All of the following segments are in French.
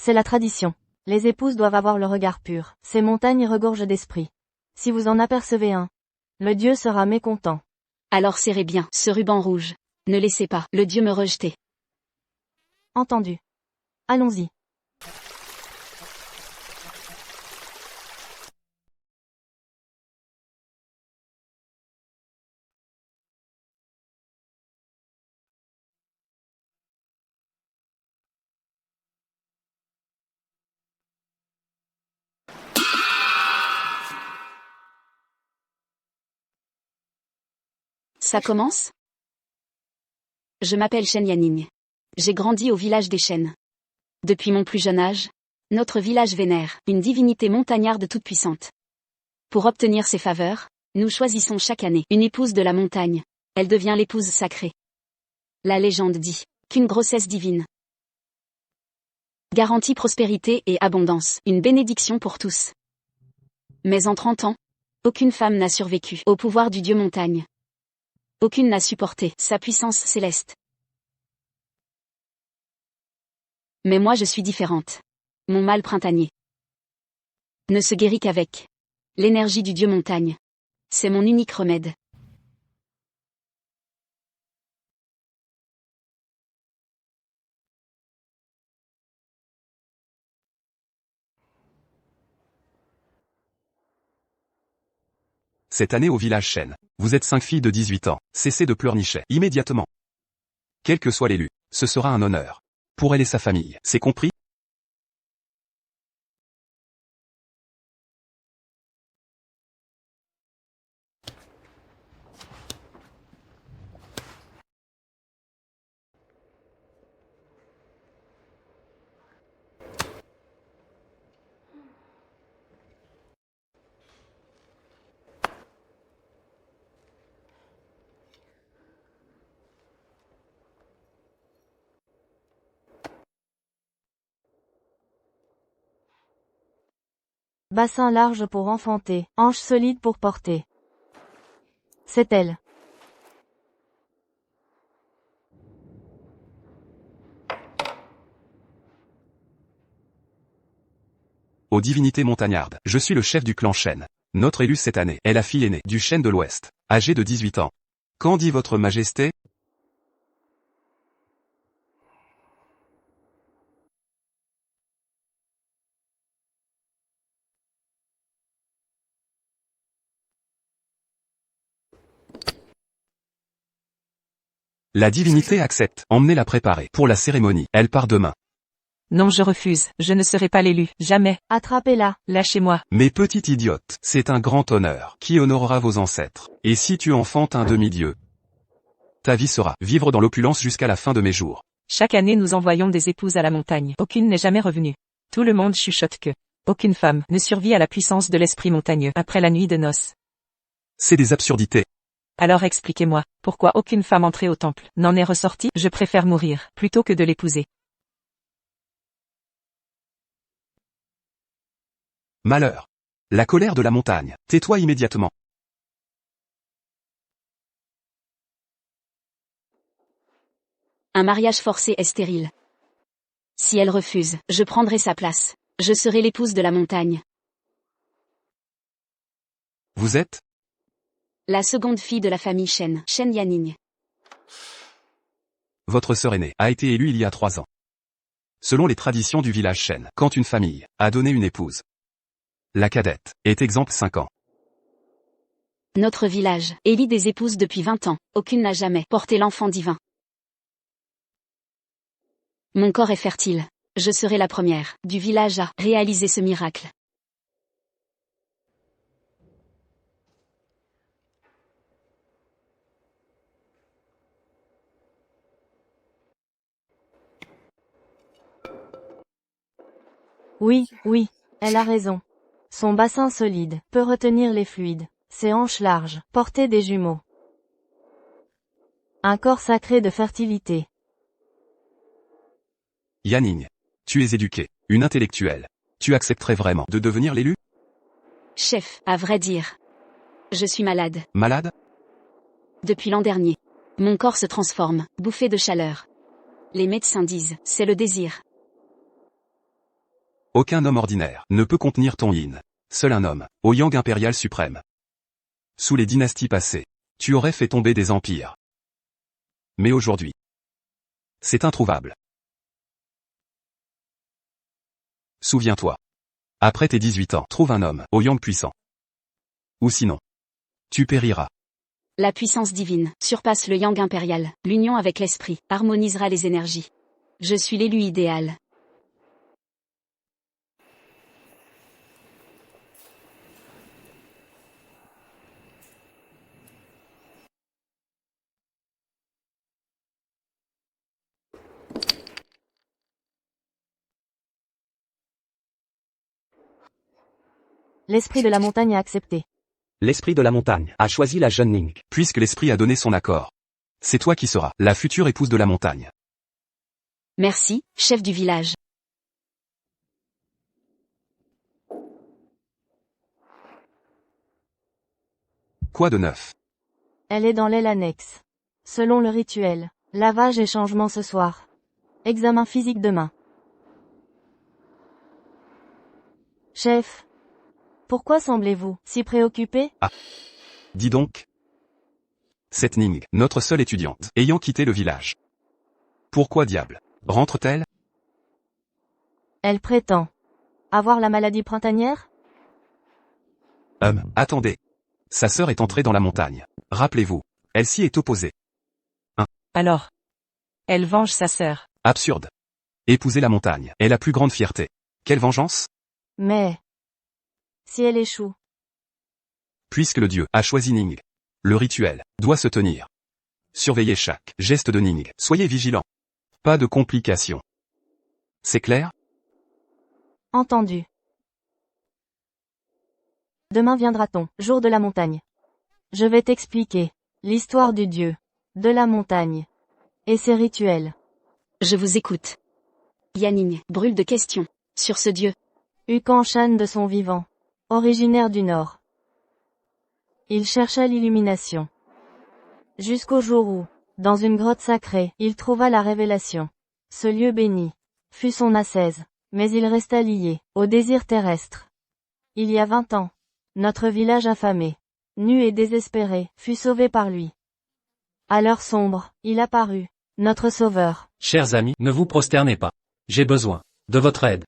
C'est la tradition. Les épouses doivent avoir le regard pur. Ces montagnes regorgent d'esprit. Si vous en apercevez un, le dieu sera mécontent. Alors serrez bien ce ruban rouge. Ne laissez pas le dieu me rejeter. Entendu. Allons-y. Ça commence? Je m'appelle Shen Yaning. J'ai grandi au village des Shen. Depuis mon plus jeune âge, notre village vénère une divinité montagnarde toute puissante. Pour obtenir ses faveurs, nous choisissons chaque année une épouse de la montagne. Elle devient l'épouse sacrée. La légende dit qu'une grossesse divine garantit prospérité et abondance, une bénédiction pour tous. Mais en 30 ans, aucune femme n'a survécu au pouvoir du dieu montagne. Aucune n'a supporté sa puissance céleste. Mais moi je suis différente. Mon mal printanier ne se guérit qu'avec l'énergie du dieu montagne. C'est mon unique remède. Cette année au village Shen, vous êtes 5 filles de 18 ans, cessez de pleurnicher immédiatement. Quel que soit l'élu, ce sera un honneur. Pour elle et sa famille, c'est compris? Bassin large pour enfanter, hanches solides pour porter. C'est elle. Aux divinités montagnardes, je suis le chef du clan Shen. Notre élue cette année est la fille aînée du Shen de l'Ouest, âgée de 18 ans. Qu'en dit votre majesté? La divinité accepte. Emmenez-la préparer pour la cérémonie. Elle part demain. Non, je refuse. Je ne serai pas l'élu. Jamais. Attrapez-la. Lâchez-moi. Mais petite idiote, c'est un grand honneur qui honorera vos ancêtres. Et si tu enfantes un demi-dieu, ta vie sera vivre dans l'opulence jusqu'à la fin de mes jours. Chaque année nous envoyons des épouses à la montagne. Aucune n'est jamais revenue. Tout le monde chuchote que aucune femme ne survit à la puissance de l'esprit montagneux après la nuit de noces. C'est des absurdités. Alors expliquez-moi, pourquoi aucune femme entrée au temple n'en est ressortie? Je préfère mourir, plutôt que de l'épouser. Malheur. La colère de la montagne. Tais-toi immédiatement. Un mariage forcé est stérile. Si elle refuse, je prendrai sa place. Je serai l'épouse de la montagne. Vous êtes? La seconde fille de la famille Shen, Shen Yaning. Votre sœur aînée a été élue il y a 3 ans. Selon les traditions du village Shen, quand une famille a donné une épouse, la cadette est exempte 5 ans. Notre village élit des épouses depuis 20 ans. Aucune n'a jamais porté l'enfant divin. Mon corps est fertile. Je serai la première du village à réaliser ce miracle. Oui, elle a raison. Son bassin solide peut retenir les fluides. Ses hanches larges, porter des jumeaux. Un corps sacré de fertilité. Yaning. Tu es éduquée, une intellectuelle. Tu accepterais vraiment de devenir l'élu? Chef, à vrai dire, je suis malade. Malade? Depuis l'an dernier. Mon corps se transforme, bouffé de chaleur. Les médecins disent, c'est le désir. Aucun homme ordinaire ne peut contenir ton yin. Seul un homme, au yang impérial suprême. Sous les dynasties passées, tu aurais fait tomber des empires. Mais aujourd'hui, c'est introuvable. Souviens-toi. Après tes 18 ans, trouve un homme, au yang puissant. Ou sinon, tu périras. La puissance divine surpasse le yang impérial. L'union avec l'esprit harmonisera les énergies. Je suis l'élu idéal. L'esprit de la montagne a accepté. L'esprit de la montagne a choisi la jeune Ning. Puisque l'esprit a donné son accord. C'est toi qui seras la future épouse de la montagne. Merci, chef du village. Quoi de neuf? Elle est dans l'aile annexe. Selon le rituel, lavage et changement ce soir. Examen physique demain. Chef. Pourquoi semblez-vous si préoccupé? Dis donc. Cette Ning, notre seule étudiante, ayant quitté le village. Pourquoi diable rentre-t-elle? Elle prétend avoir la maladie printanière? Attendez. Sa sœur est entrée dans la montagne. Rappelez-vous, elle s'y est opposée. Alors. Elle venge sa sœur. Absurde. Épouser la montagne est la plus grande fierté. Quelle vengeance? Mais si elle échoue? Puisque le dieu a choisi Ning, le rituel doit se tenir. Surveillez chaque geste de Ning. Soyez vigilants. Pas de complications. C'est clair? Entendu. Demain viendra-t-on, jour de la montagne. Je vais t'expliquer l'histoire du dieu de la montagne et ses rituels. Je vous écoute. Yaning brûle de questions sur ce dieu. Ukan Shan de son vivant, originaire du Nord. Il chercha l'illumination. Jusqu'au jour où, dans une grotte sacrée, il trouva la révélation. Ce lieu béni fut son ascèse, mais il resta lié au désir terrestre. Il y a 20 ans, notre village affamé, nu et désespéré, fut sauvé par lui. À l'heure sombre, il apparut, notre sauveur. Chers amis, ne vous prosternez pas. J'ai besoin de votre aide.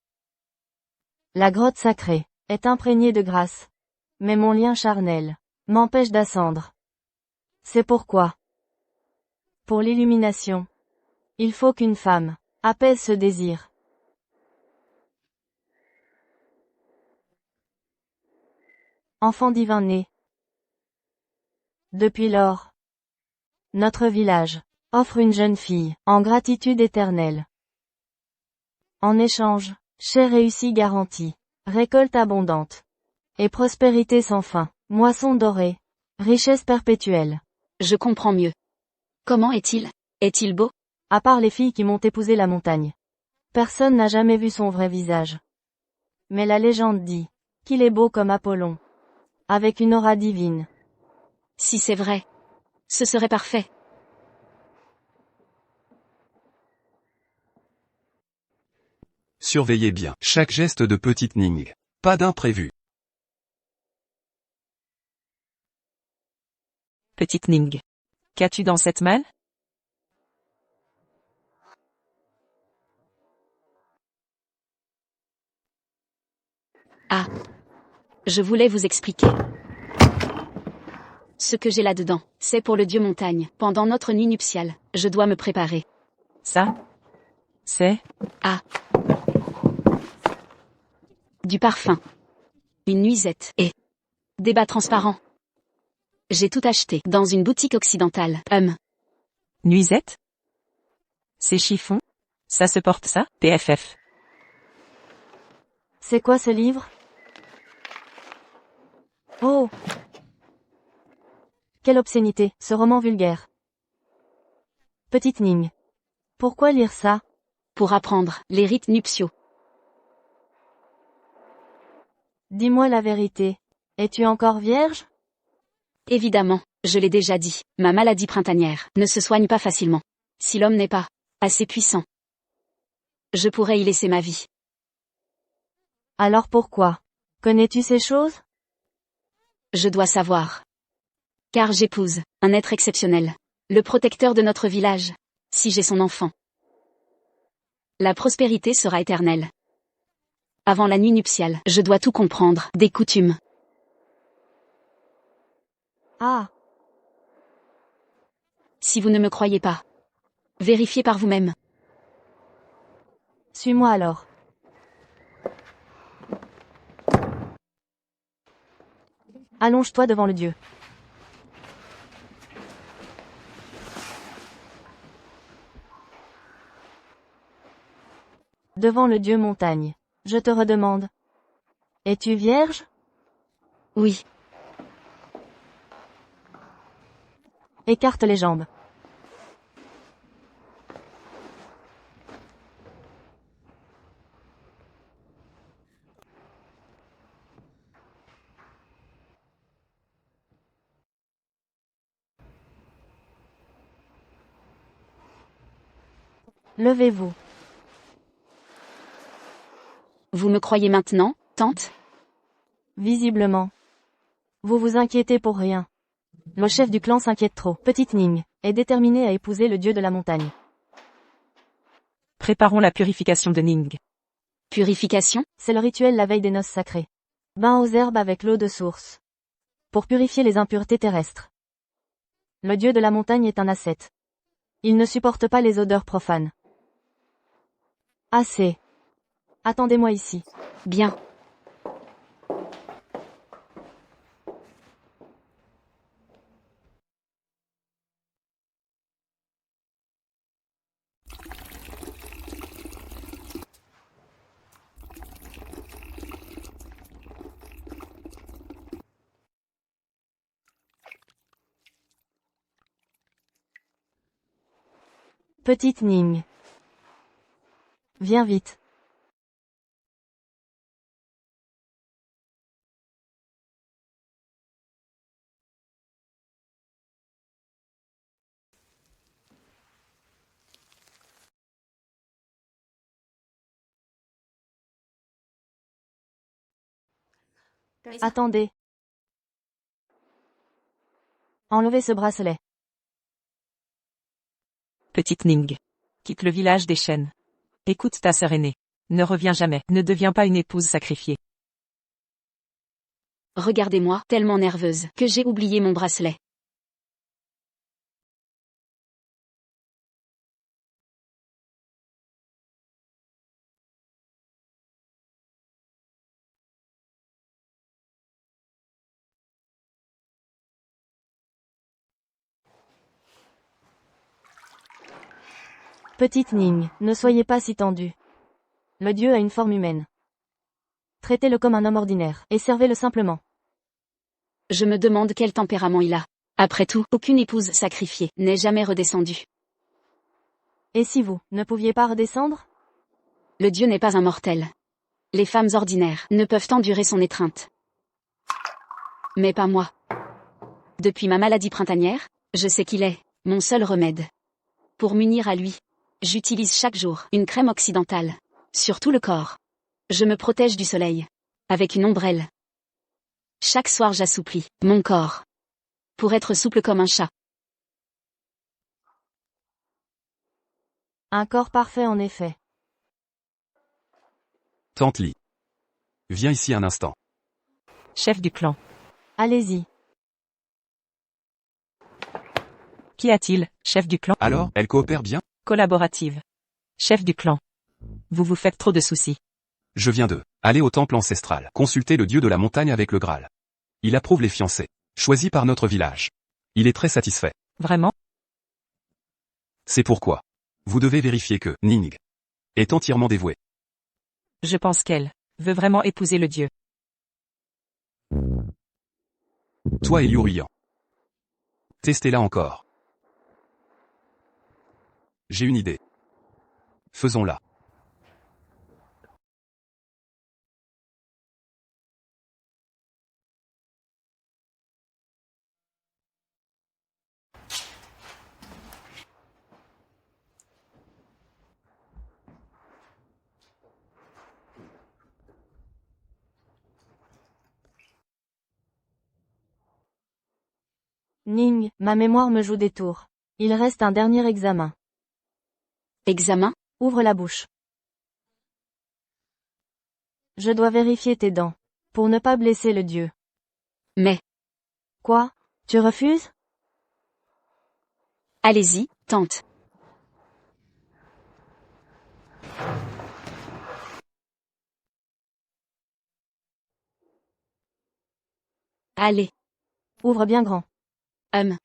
La grotte sacrée est imprégnée de grâce. Mais mon lien charnel m'empêche d'ascendre. C'est pourquoi, pour l'illumination, il faut qu'une femme apaise ce désir. Enfant divin né. Depuis lors, notre village offre une jeune fille en gratitude éternelle. En échange, chère réussie garantie, récolte abondante et prospérité sans fin, moisson dorée, richesse perpétuelle. Je comprends mieux. Comment est-il? Est-il beau? À part les filles qui m'ont épousé la montagne. Personne n'a jamais vu son vrai visage. Mais la légende dit qu'il est beau comme Apollon, avec une aura divine. Si c'est vrai, ce serait parfait. Surveillez bien chaque geste de petite Ning. Pas d'imprévu. Petite Ning. Qu'as-tu dans cette malle? Ah. Je voulais vous expliquer. Ce que j'ai là-dedans, c'est pour le dieu montagne. Pendant notre nuit nuptiale, je dois me préparer. Ça? C'est? Ah. Du parfum. Une nuisette et des bas transparents. J'ai tout acheté dans une boutique occidentale. Nuisette? C'est chiffon? Ça se porte ça? PFF. C'est quoi ce livre? Oh! Quelle obscénité, ce roman vulgaire. Petite Ning. Pourquoi lire ça? Pour apprendre les rites nuptiaux. Dis-moi la vérité. Es-tu encore vierge? Évidemment, je l'ai déjà dit, ma maladie printanière ne se soigne pas facilement. Si l'homme n'est pas assez puissant, je pourrais y laisser ma vie. Alors pourquoi? Connais-tu ces choses? Je dois savoir. Car j'épouse un être exceptionnel. Le protecteur de notre village. Si j'ai son enfant. La prospérité sera éternelle. Avant la nuit nuptiale, je dois tout comprendre, des coutumes. Ah, Si vous ne me croyez pas, vérifiez par vous-même. suis-moi alors. Allonge-toi devant le dieu. Devant le dieu montagne. Je te redemande. Es-tu vierge? Oui, Écarte les jambes. Levez-vous. vous me croyez maintenant, tante? Visiblement. Vous vous inquiétez pour rien. Le chef du clan s'inquiète trop. Petite Ning est déterminée à épouser le dieu de la montagne. Préparons la purification de Ning. Purification? C'est le rituel la veille des noces sacrées. Bain aux herbes avec l'eau de source. Pour purifier les impuretés terrestres. Le dieu de la montagne est un ascète. Il ne supporte pas les odeurs profanes. Assez. Attendez-moi ici. Bien. Petite Ning. Viens vite. Attendez. Enlevez ce bracelet. Petite Ning. Quitte le village des chênes. Écoute ta sœur aînée. Ne reviens jamais. Ne deviens pas une épouse sacrifiée. Regardez-moi, tellement nerveuse, que j'ai oublié mon bracelet. Petite Ning, ne soyez pas si tendue. Le dieu a une forme humaine. Traitez-le comme un homme ordinaire, et servez-le simplement. Je me demande quel tempérament il a. Après tout, aucune épouse sacrifiée n'est jamais redescendue. Et si vous, ne pouviez pas redescendre? Le dieu n'est pas un mortel. Les femmes ordinaires ne peuvent endurer son étreinte. Mais pas moi. Depuis ma maladie printanière, je sais qu'il est mon seul remède. Pour m'unir à lui, j'utilise chaque jour une crème occidentale. Sur tout le corps. Je me protège du soleil. Avec une ombrelle. Chaque soir j'assouplis mon corps. Pour être souple comme un chat. Un corps parfait en effet. Tante Li. Viens ici un instant. Chef du clan. Allez-y. Qu'y a-t-il, chef du clan? Alors, elle coopère bien? Collaborative. Chef du clan. Vous vous faites trop de soucis. Je viens de aller au temple ancestral, consulter le dieu de la montagne avec le Graal. Il approuve les fiancés, choisis par notre village. Il est très satisfait. Vraiment? C'est pourquoi vous devez vérifier que Ning est entièrement dévouée. Je pense qu'elle veut vraiment épouser le dieu. Toi et Liu Ruyan. Testez-la encore. J'ai une idée. Faisons-la. Ning, ma mémoire me joue des tours. Il reste un dernier examen. Examen? Ouvre la bouche. Je dois vérifier tes dents. Pour ne pas blesser le dieu. Mais, Quoi? Tu refuses? allez-y, tente. Allez, Ouvre bien grand. hum.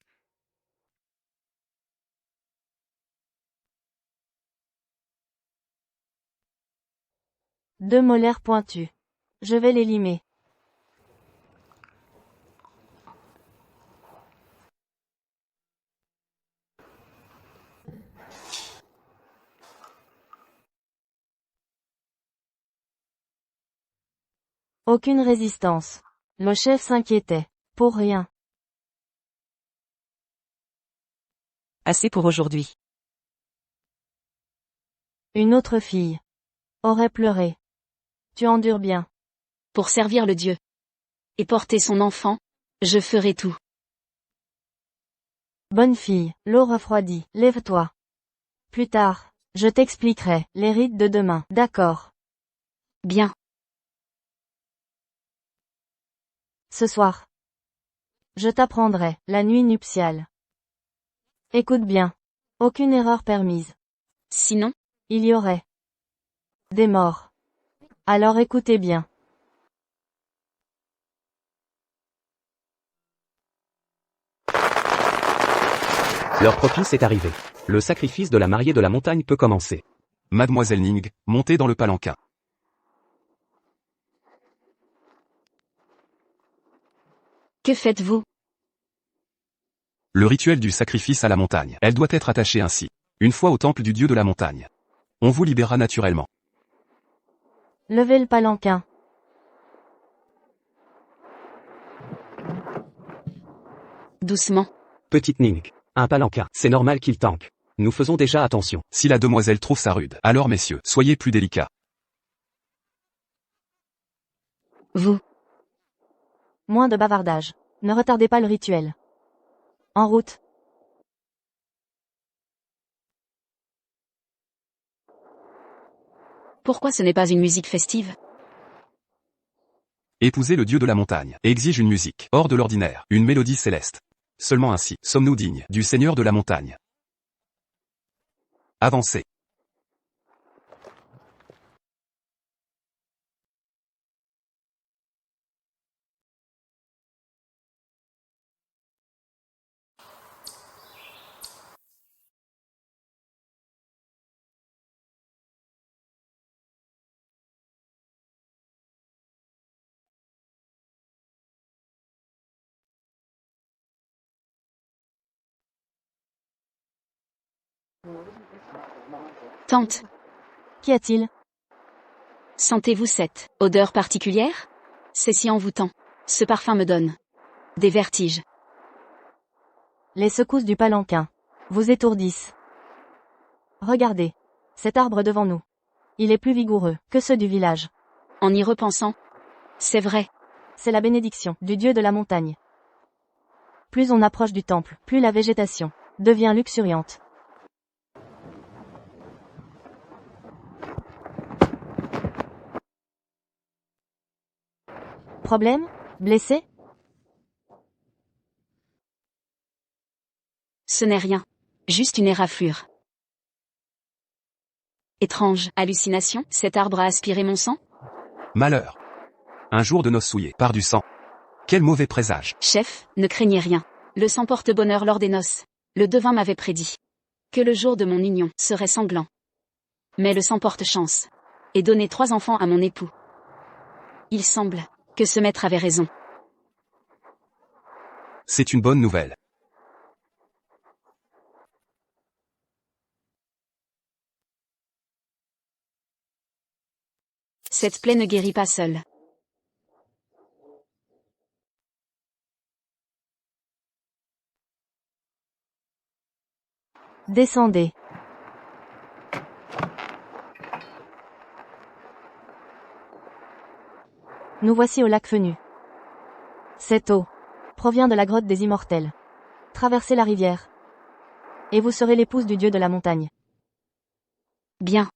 Deux molaires pointus. Je vais les limer. Aucune résistance. Le chef s'inquiétait. Pour rien. Assez pour aujourd'hui. Une autre fille. Aurait pleuré. Tu endures bien. Pour servir le dieu. Et porter son enfant, je ferai tout. Bonne fille, l'eau refroidit. Lève-toi. Plus tard, je t'expliquerai les rites de demain. D'accord. Bien. Ce soir. Je t'apprendrai la nuit nuptiale. Écoute bien. Aucune erreur permise. Sinon, Il y aurait des morts. Alors écoutez bien. L'heure propice est arrivée. Le sacrifice de la mariée de la montagne peut commencer. Mademoiselle Ning, montez dans le palanquin. que faites-vous? Le rituel du sacrifice à la montagne. Elle doit être attachée ainsi. Une fois au temple du dieu de la montagne. On vous libérera naturellement. Levez le palanquin. Doucement. Petite Ning. Un palanquin. C'est normal qu'il tanque. Nous faisons déjà attention. Si la demoiselle trouve ça rude, alors messieurs, soyez plus délicats. Vous. Moins de bavardage. Ne retardez pas le rituel. En route. Pourquoi ce n'est pas une musique festive? Épouser le dieu de la montagne exige une musique hors de l'ordinaire, une mélodie céleste. Seulement ainsi, sommes-nous dignes du seigneur de la montagne. Avancez. Tante, Qu'y a-t-il? sentez-vous cette odeur particulière? C'est si envoûtant. Ce parfum me donne des vertiges. Les secousses du palanquin vous étourdissent. Regardez. Cet arbre devant nous. Il est plus vigoureux que ceux du village. En y repensant, c'est vrai. C'est la bénédiction du dieu de la montagne. Plus on approche du temple, plus la végétation devient luxuriante. Problème? Blessé? Ce n'est rien. Juste une éraflure. Étrange hallucination, cet arbre a aspiré mon sang? Malheur. Un jour de noces souillé par du sang. Quel mauvais présage. Chef, ne craignez rien. Le sang porte bonheur lors des noces. Le devin m'avait prédit que le jour de mon union serait sanglant. Mais le sang porte chance. Et donner 3 enfants à mon époux. Il semble que ce maître avait raison. C'est une bonne nouvelle. Cette plaie ne guérit pas seule. Descendez. Nous voici au lac Fenu. Cette eau provient de la grotte des Immortels. Traversez la rivière. Et vous serez l'épouse du dieu de la montagne. Bien.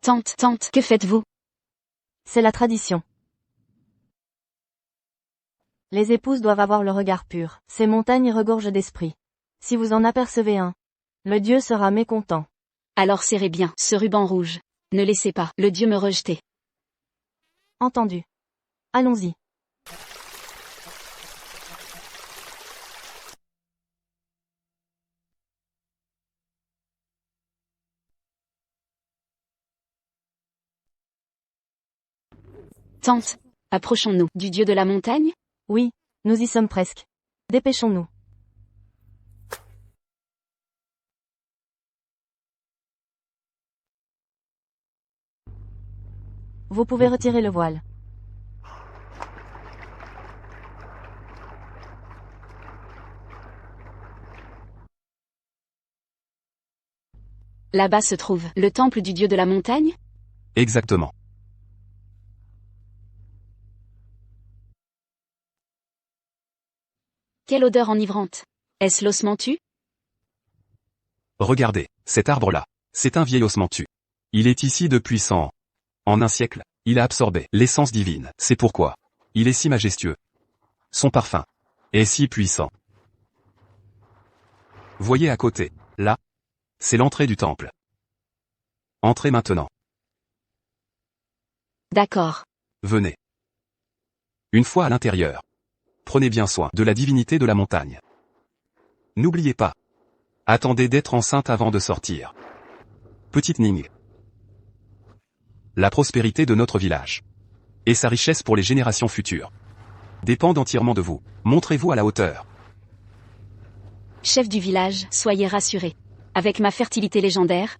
Tante, que faites-vous? C'est la tradition. Les épouses doivent avoir le regard pur. Ces montagnes regorgent d'esprit. Si vous en apercevez un, le dieu sera mécontent. Alors serrez bien ce ruban rouge. Ne laissez pas le dieu me rejeter. Entendu. Allons-y. Tante, approchons-nous du dieu de la montagne? Oui, nous y sommes presque. Dépêchons-nous. Vous pouvez retirer le voile. Là-bas se trouve le temple du dieu de la montagne? Exactement. Quelle odeur enivrante! Est-ce l'osmanthus? Regardez, cet arbre-là. C'est un vieil osmanthus. Il est ici depuis 100 ans. En un siècle, il a absorbé l'essence divine. C'est pourquoi il est si majestueux. Son parfum est si puissant. Voyez à côté, là. C'est l'entrée du temple. Entrez maintenant. D'accord. Venez. Une fois à l'intérieur, prenez bien soin de la divinité de la montagne. N'oubliez pas. Attendez d'être enceinte avant de sortir. Petite Ning. La prospérité de notre village et sa richesse pour les générations futures dépendent entièrement de vous. Montrez-vous à la hauteur. Chef du village, soyez rassuré. Avec ma fertilité légendaire,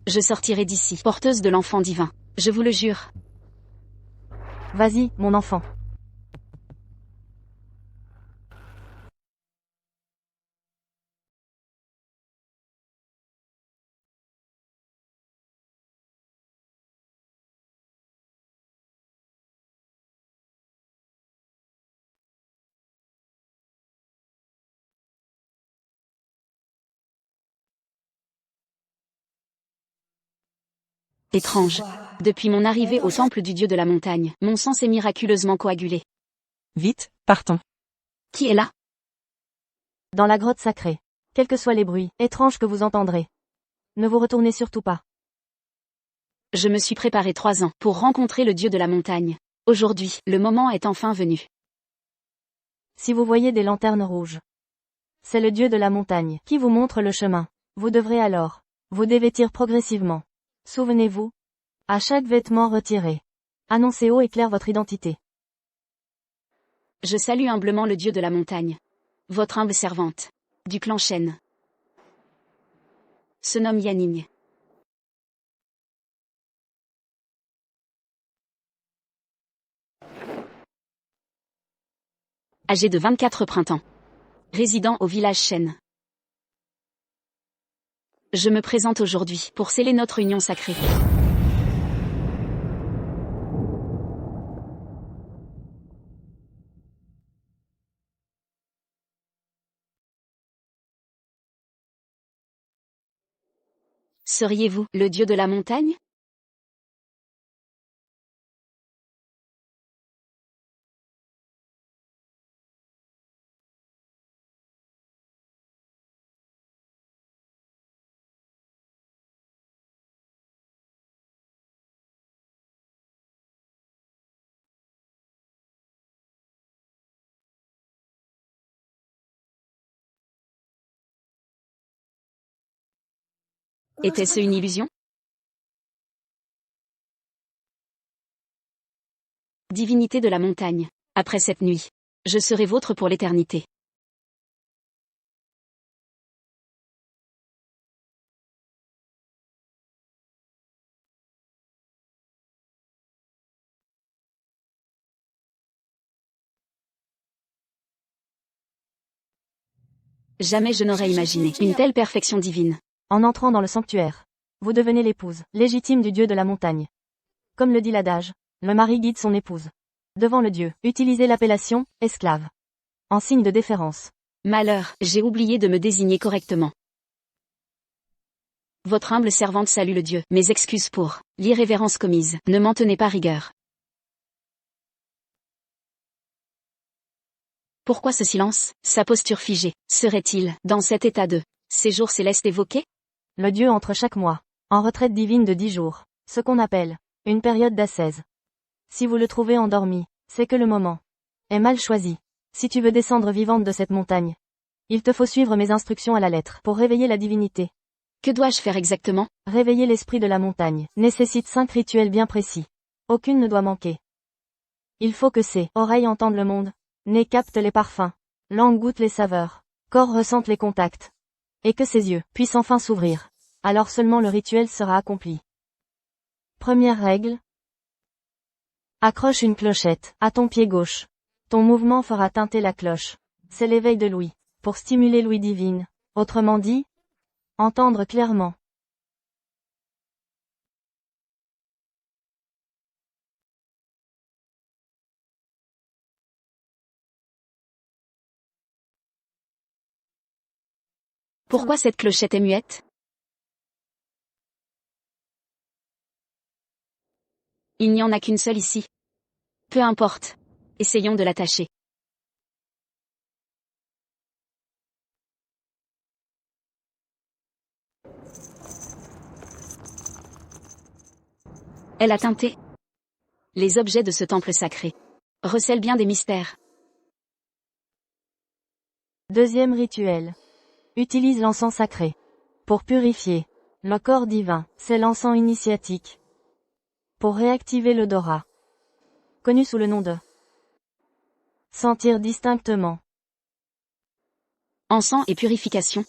je sortirai d'ici, porteuse de l'enfant divin. Je vous le jure. Vas-y, mon enfant. Étrange. Depuis mon arrivée au temple du dieu de la montagne, mon sang s'est miraculeusement coagulé. Vite, partons. Qui est là? Dans la grotte sacrée. Quels que soient les bruits étranges que vous entendrez. Ne vous retournez surtout pas. Je me suis préparé 3 ans pour rencontrer le dieu de la montagne. Aujourd'hui, le moment est enfin venu. Si vous voyez des lanternes rouges, c'est le dieu de la montagne qui vous montre le chemin. Vous devrez alors vous dévêtir progressivement. Souvenez-vous, à chaque vêtement retiré, annoncez haut et clair votre identité. Je salue humblement le dieu de la montagne. Votre humble servante. Du clan Shen. Se nomme Yanning. Âgé de 24 printemps. Résident au village Shen. Je me présente aujourd'hui pour sceller notre union sacrée. Seriez-vous le dieu de la montagne? Était-ce une illusion? Divinité de la montagne, après cette nuit, je serai vôtre pour l'éternité. Jamais je n'aurais imaginé une telle perfection divine. En entrant dans le sanctuaire, vous devenez l'épouse légitime du dieu de la montagne. Comme le dit l'adage, le mari guide son épouse. Devant le dieu, utilisez l'appellation esclave. en signe de déférence. Malheur, j'ai oublié de me désigner correctement. Votre humble servante salue le Dieu. Mes excuses pour l'irrévérence commise. Ne m'en tenez pas rigueur. Pourquoi ce silence? Sa posture figée. Serait-il, dans cet état de séjour céleste évoqué? Le Dieu entre chaque mois, en retraite divine de 10 jours, ce qu'on appelle une période d'ascèse. Si vous le trouvez endormi, c'est que le moment est mal choisi. Si tu veux descendre vivante de cette montagne, il te faut suivre mes instructions à la lettre pour réveiller la divinité. Que dois-je faire exactement? Réveiller l'esprit de la montagne nécessite 5 rituels bien précis. Aucune ne doit manquer. Il faut que ses oreilles entendent le monde, nez capte les parfums, langue goûte les saveurs, corps ressente les contacts, et que ses yeux puissent enfin s'ouvrir. Alors seulement le rituel sera accompli. Première règle. Accroche une clochette à ton pied gauche. Ton mouvement fera tinter la cloche. C'est l'éveil de l'ouïe, pour stimuler l'ouïe divine. Autrement dit, entendre clairement. Pourquoi cette clochette est muette? Il n'y en a qu'une seule ici. Peu importe. Essayons de l'attacher. Elle a tinté. Les objets de ce temple sacré recèlent bien des mystères. Deuxième rituel. Utilise l'encens sacré. Pour purifier le corps divin, c'est l'encens initiatique. Pour réactiver l'odorat, connu sous le nom de sentir distinctement. Encens et purification.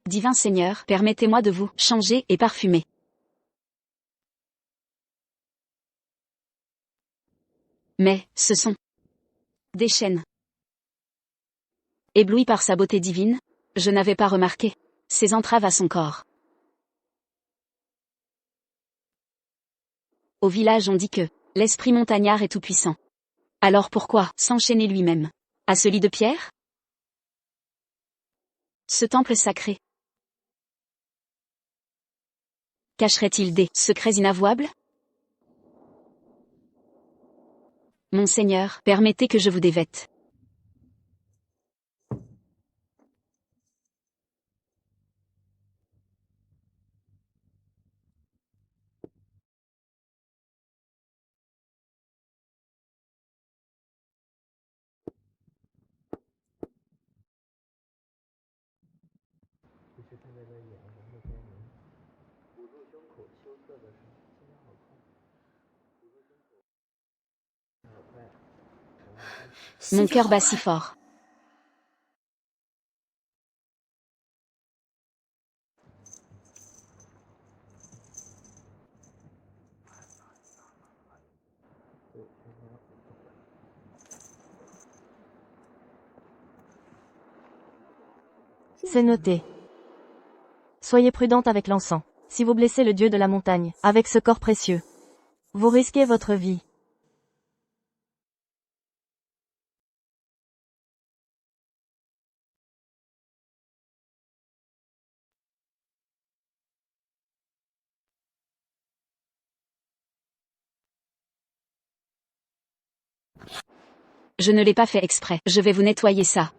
Divin Seigneur, permettez-moi de vous changer et parfumer. Mais, ce sont des chaînes. Ébloui par sa beauté divine, je n'avais pas remarqué ses entraves à son corps. Au village on dit que l'esprit montagnard est tout-puissant. Alors pourquoi s'enchaîner lui-même à ce lit de pierre? Ce temple sacré cacherait-il des secrets inavouables? Monseigneur, permettez que je vous dévête. Mon cœur bat si fort. C'est noté. Soyez prudente avec l'encens. Si vous blessez le dieu de la montagne, avec ce corps précieux, vous risquez votre vie. Je ne l'ai pas fait exprès. Je vais vous nettoyer ça.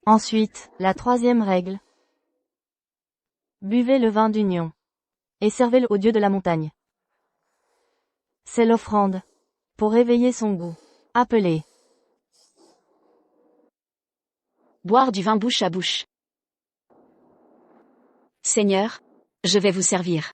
Ensuite, la troisième règle. Buvez le vin d'union. Et servez-le au dieu de la montagne. C'est l'offrande. Pour réveiller son goût. Appelez. Boire du vin bouche à bouche. Seigneur, je vais vous servir.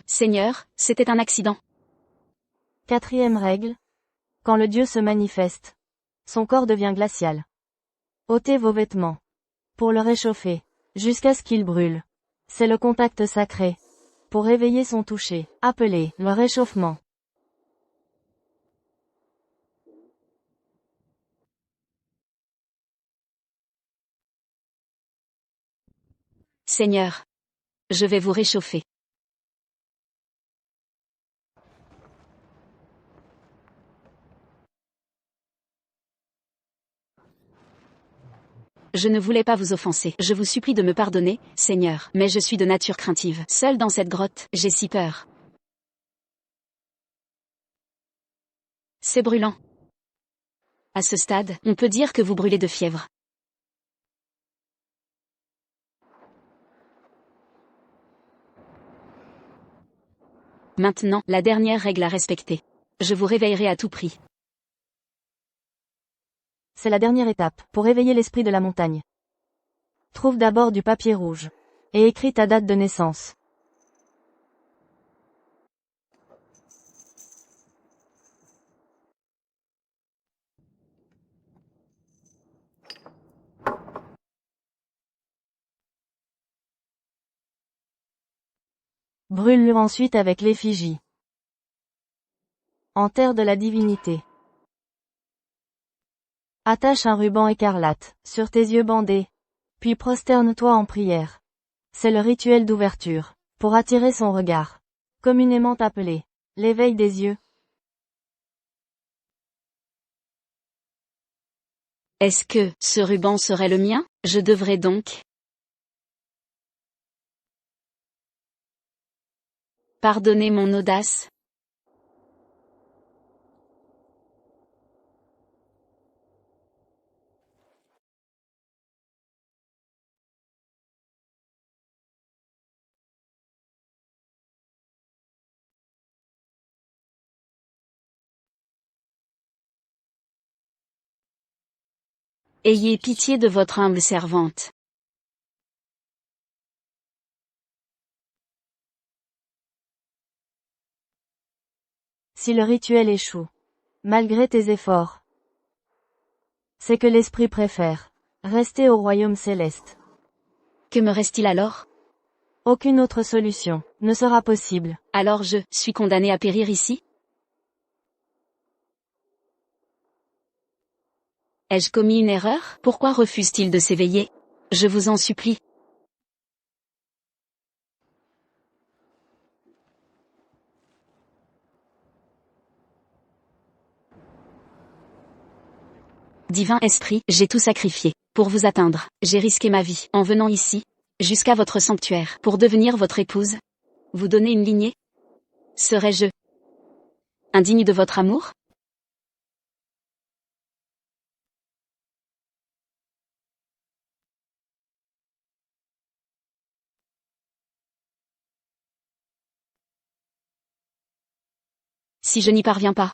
Seigneur, c'était un accident. Quatrième règle. Quand le dieu se manifeste, son corps devient glacial. Ôtez vos vêtements. Pour le réchauffer. Jusqu'à ce qu'il brûle. C'est le contact sacré. Pour réveiller son toucher. Appelez le réchauffement. Seigneur. Je vais vous réchauffer. Je ne voulais pas vous offenser. Je vous supplie de me pardonner, Seigneur, mais je suis de nature craintive. Seule dans cette grotte, j'ai si peur. C'est brûlant. À ce stade, on peut dire que vous brûlez de fièvre. Maintenant, la dernière règle à respecter. Je vous réveillerai à tout prix. C'est la dernière étape, pour réveiller l'esprit de la montagne. Trouve d'abord du papier rouge. Et écris ta date de naissance. Brûle-le ensuite avec l'effigie. Enterre de la divinité. Attache un ruban écarlate, sur tes yeux bandés. Puis prosterne-toi en prière. C'est le rituel d'ouverture, pour attirer son regard. Communément appelé, l'éveil des yeux. Est-ce que, ce ruban serait le mien? Je devrais donc... Pardonnez mon audace. Ayez pitié de votre humble servante. Si le rituel échoue, malgré tes efforts, c'est que l'esprit préfère rester au royaume céleste. Que me reste-t-il alors? Aucune autre solution ne sera possible. Alors je suis condamné à périr ici? Ai-je commis une erreur? Pourquoi refuse-t-il de s'éveiller? Je vous en supplie. Divin Esprit, j'ai tout sacrifié. Pour vous atteindre, j'ai risqué ma vie, en venant ici, jusqu'à votre sanctuaire, pour devenir votre épouse. Vous donner une lignée? Serais-je indigne de votre amour? Si je n'y parviens pas,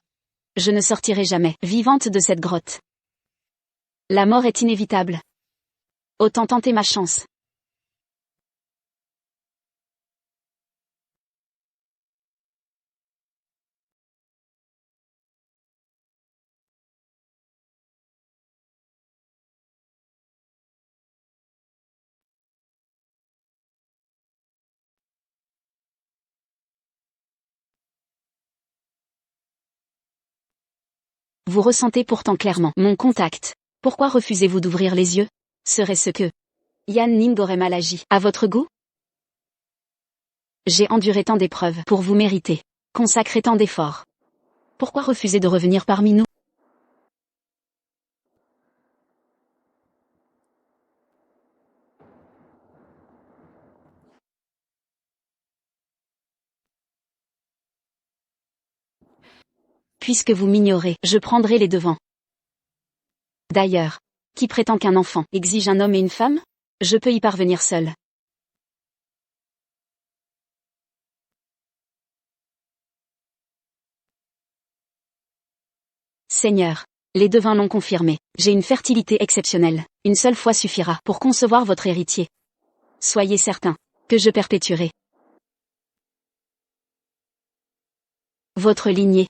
je ne sortirai jamais vivante de cette grotte. La mort est inévitable. Autant tenter ma chance. Vous ressentez pourtant clairement mon contact. Pourquoi refusez-vous d'ouvrir les yeux? Serait-ce que Yan Ning aurait mal agi, à votre goût? J'ai enduré tant d'épreuves pour vous mériter, consacré tant d'efforts. Pourquoi refuser de revenir parmi nous? Puisque vous m'ignorez, je prendrai les devants. D'ailleurs, qui prétend qu'un enfant exige un homme et une femme? Je peux y parvenir seul. Seigneur, les devins l'ont confirmé. J'ai une fertilité exceptionnelle. Une seule fois suffira pour concevoir votre héritier. Soyez certain que je perpétuerai Votre lignée.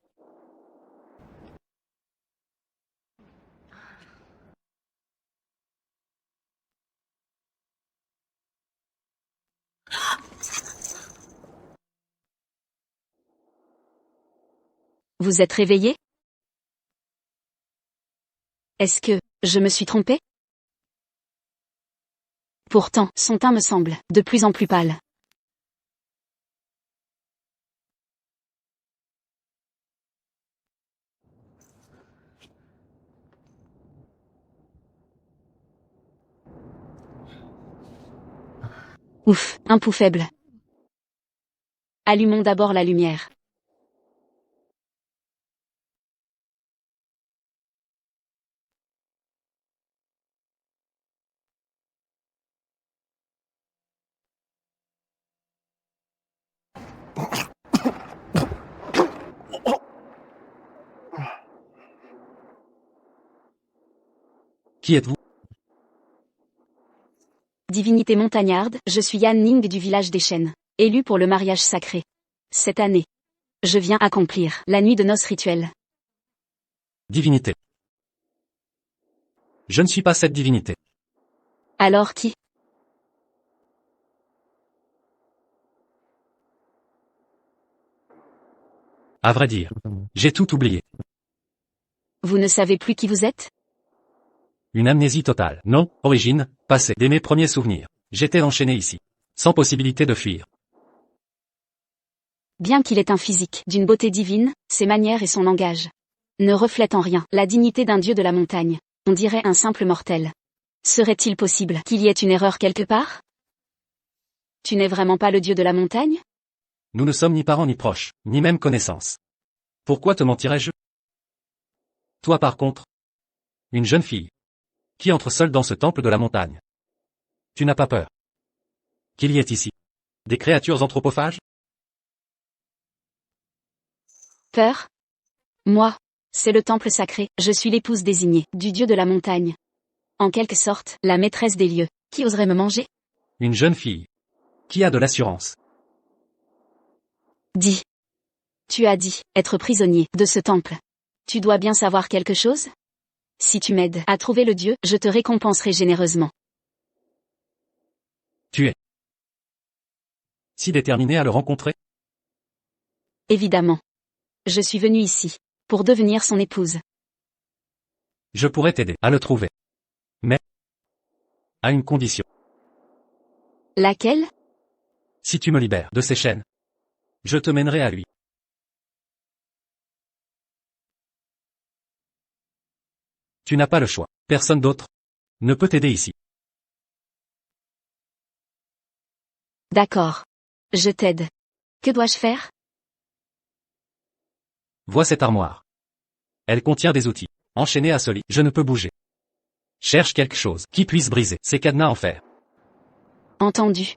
Vous êtes réveillé? Est-ce que je me suis trompé? Pourtant, son teint me semble de plus en plus pâle. Ouf, un pouls faible. Allumons d'abord la lumière. Qui êtes-vous? Divinité montagnarde, je suis Yan Ning du village des chênes, élu pour le mariage sacré. Cette année, je viens accomplir la nuit de noces rituelle. Divinité. Je ne suis pas cette divinité. Alors qui? À vrai dire, j'ai tout oublié. Vous ne savez plus qui vous êtes? Une amnésie totale. Nom, origine, passé. Dès mes premiers souvenirs. J'étais enchaîné ici. Sans possibilité de fuir. Bien qu'il ait un physique d'une beauté divine, ses manières et son langage ne reflètent en rien la dignité d'un dieu de la montagne. On dirait un simple mortel. Serait-il possible qu'il y ait une erreur quelque part? Tu n'es vraiment pas le dieu de la montagne? Nous ne sommes ni parents ni proches, ni même connaissances. Pourquoi te mentirais-je? Toi par contre, une jeune fille, qui entre seule dans ce temple de la montagne. Tu n'as pas peur qu'il y ait ici des créatures anthropophages? Peur? Moi, c'est le temple sacré, je suis l'épouse désignée du dieu de la montagne. En quelque sorte, la maîtresse des lieux. Qui oserait me manger? Une jeune fille, qui a de l'assurance. Dis. Tu as dit être prisonnier de ce temple. Tu dois bien savoir quelque chose? Si tu m'aides à trouver le dieu, je te récompenserai généreusement. Tu es si déterminé à le rencontrer? Évidemment. Je suis venue ici pour devenir son épouse. Je pourrais t'aider à le trouver. Mais à une condition. Laquelle? Si tu me libères de ces chaînes, je te mènerai à lui. Tu n'as pas le choix. Personne d'autre ne peut t'aider ici. D'accord. Je t'aide. Que dois-je faire? Vois cette armoire. Elle contient des outils. Enchaînée à ce lit, je ne peux bouger. Cherche quelque chose qui puisse briser ces cadenas en fer. Entendu.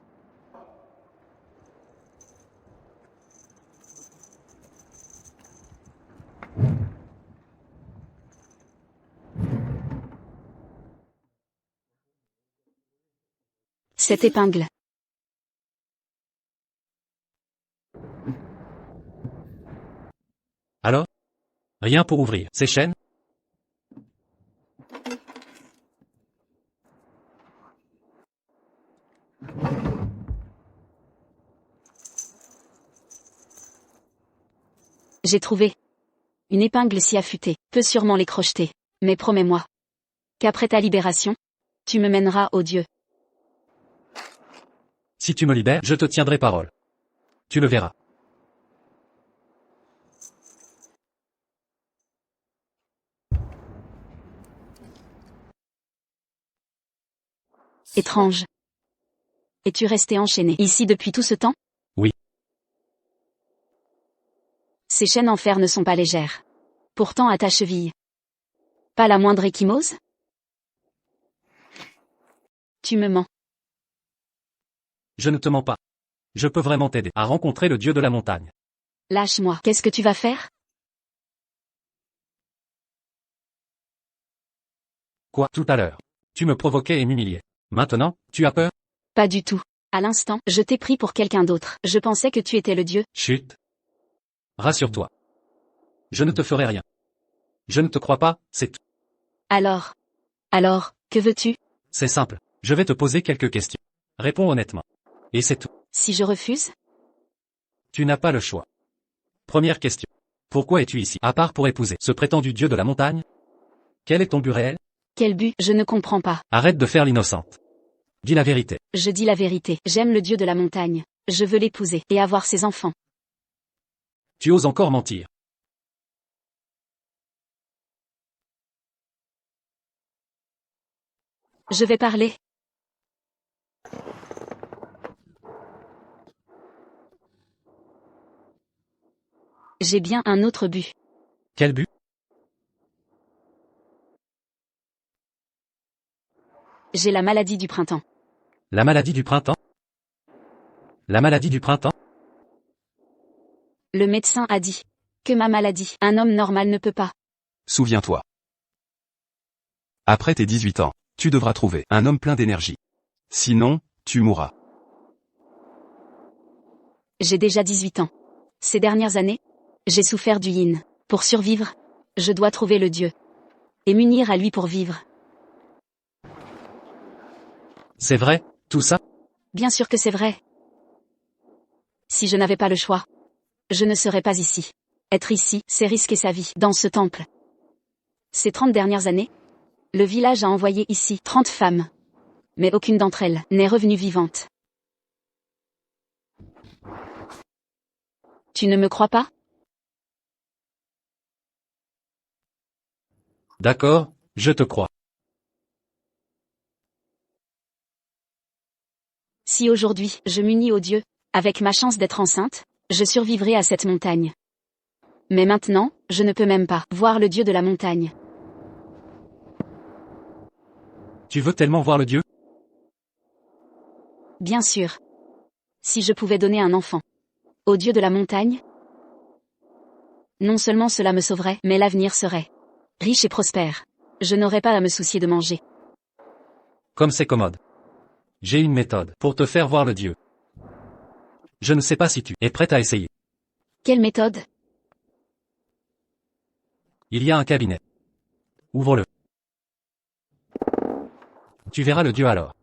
Cette épingle. Alors? Rien pour ouvrir ces chaînes? J'ai trouvé. Une épingle si affûtée peut sûrement les crocheter. Mais promets-moi qu'après ta libération, tu me mèneras au Dieu. Si tu me libères, je te tiendrai parole. Tu le verras. Étrange. Es-tu resté enchaîné ici depuis tout ce temps? Oui. Ces chaînes en fer ne sont pas légères. Pourtant à ta cheville. Pas la moindre échymose? Tu me mens. Je ne te mens pas. Je peux vraiment t'aider à rencontrer le dieu de la montagne. Lâche-moi. Qu'est-ce que tu vas faire? Quoi, tout à l'heure? Tu me provoquais et m'humiliais. Maintenant, tu as peur? Pas du tout. À l'instant, je t'ai pris pour quelqu'un d'autre. Je pensais que tu étais le dieu. Chut. Rassure-toi. Je ne te ferai rien. Je ne te crois pas, c'est tout. Alors, que veux-tu? C'est simple. Je vais te poser quelques questions. Réponds honnêtement. Et c'est tout. Si je refuse? Tu n'as pas le choix. Première question. Pourquoi es-tu ici, à part pour épouser ce prétendu dieu de la montagne? Quel est ton but réel? Quel but? Je ne comprends pas. Arrête de faire l'innocente. Dis la vérité. Je dis la vérité. J'aime le dieu de la montagne. Je veux l'épouser et avoir ses enfants. Tu oses encore mentir. Je vais parler. J'ai bien un autre but. Quel but? J'ai la maladie du printemps. La maladie du printemps? La maladie du printemps? Le médecin a dit que ma maladie, un homme normal ne peut pas. Souviens-toi. Après tes 18 ans, tu devras trouver un homme plein d'énergie. Sinon, tu mourras. J'ai déjà 18 ans. Ces dernières années, j'ai souffert du yin. Pour survivre, je dois trouver le Dieu. Et m'unir à lui pour vivre. C'est vrai, tout ça? Bien sûr que c'est vrai. Si je n'avais pas le choix, je ne serais pas ici. Être ici, c'est risquer sa vie, dans ce temple. Ces 30 dernières années, le village a envoyé ici 30 femmes. Mais aucune d'entre elles n'est revenue vivante. Tu ne me crois pas? D'accord, je te crois. Si aujourd'hui, je m'unis au Dieu, avec ma chance d'être enceinte, je survivrai à cette montagne. Mais maintenant, je ne peux même pas voir le Dieu de la montagne. Tu veux tellement voir le dieu? Bien sûr. Si je pouvais donner un enfant au Dieu de la montagne, non seulement cela me sauverait, mais l'avenir serait riche et prospère. Je n'aurais pas à me soucier de manger. Comme c'est commode. J'ai une méthode pour te faire voir le dieu. Je ne sais pas si tu es prête à essayer. Quelle méthode? Il y a un cabinet. Ouvre-le. Tu verras le dieu alors.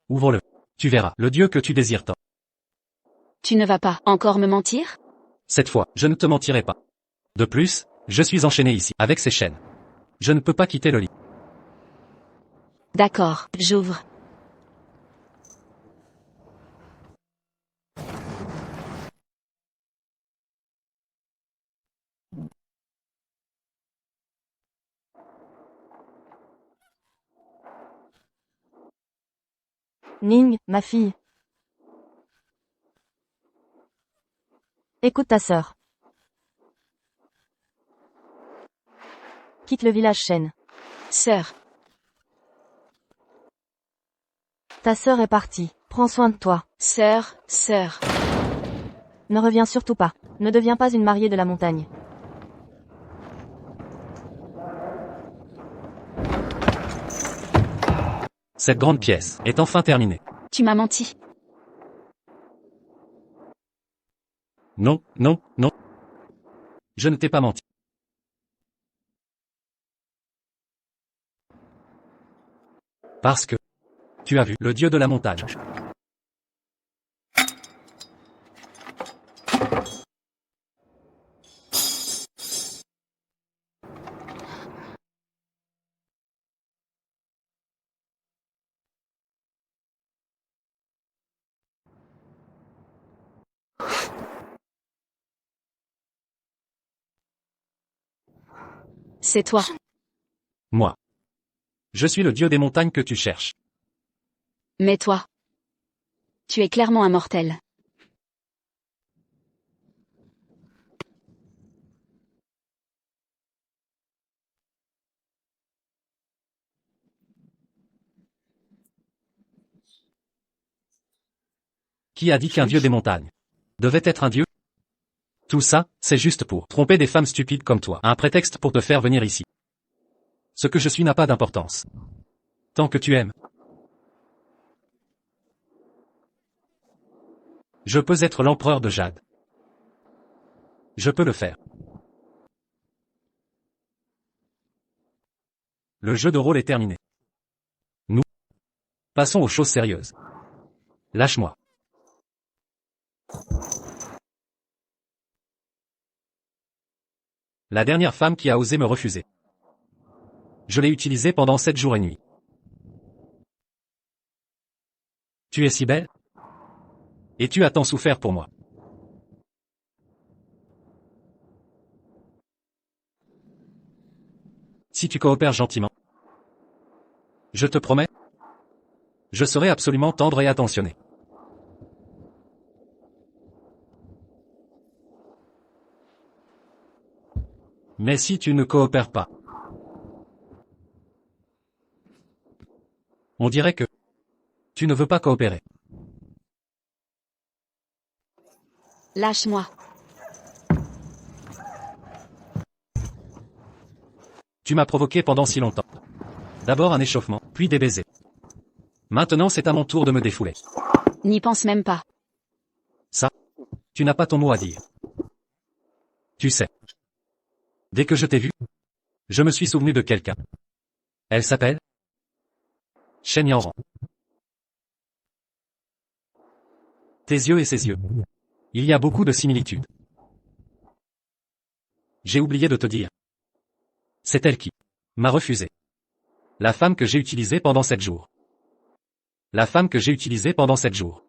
Ouvre-le. Tu verras le dieu que tu désires tant. Tu ne vas pas encore me mentir? Cette fois, je ne te mentirai pas. De plus, je suis enchaîné ici, avec ces chaînes. Je ne peux pas quitter le lit. D'accord, j'ouvre. Ning, ma fille. Écoute ta sœur. Quitte le village Shen. Sœur, Ta sœur est partie. Prends soin de toi. sœur. Ne reviens surtout pas. Ne deviens pas une mariée de la montagne. Cette grande pièce est enfin terminée. Tu m'as menti. Non, non, non. Je ne t'ai pas menti. Parce que tu as vu le dieu de la montagne. C'est toi. Moi. Je suis le dieu des montagnes que tu cherches. Mais toi. Tu es clairement un mortel. Qui a dit qu'un dieu des montagnes devait être un dieu? Tout ça, c'est juste pour tromper des femmes stupides comme toi. Un prétexte pour te faire venir ici. Ce que je suis n'a pas d'importance. Tant que tu aimes. Je peux être l'empereur de Jade. Je peux le faire. Le jeu de rôle est terminé. Nous passons aux choses sérieuses. Lâche-moi. La dernière femme qui a osé me refuser. Je l'ai utilisée pendant 7 jours et nuits. Tu es si belle. Et tu as tant souffert pour moi. Si tu coopères gentiment, je te promets, je serai absolument tendre et attentionné. Mais si tu ne coopères pas, on dirait que tu ne veux pas coopérer. Lâche-moi. Tu m'as provoqué pendant si longtemps. D'abord un échauffement, puis des baisers. Maintenant c'est à mon tour de me défouler. N'y pense même pas. Ça, tu n'as pas ton mot à dire. Tu sais. Dès que je t'ai vu, je me suis souvenu de quelqu'un. Elle s'appelle Shen Yanran. Tes yeux et ses yeux. Il y a beaucoup de similitudes. J'ai oublié de te dire. C'est elle qui m'a refusé. La femme que j'ai utilisée pendant 7 jours. La femme que j'ai utilisée pendant 7 jours.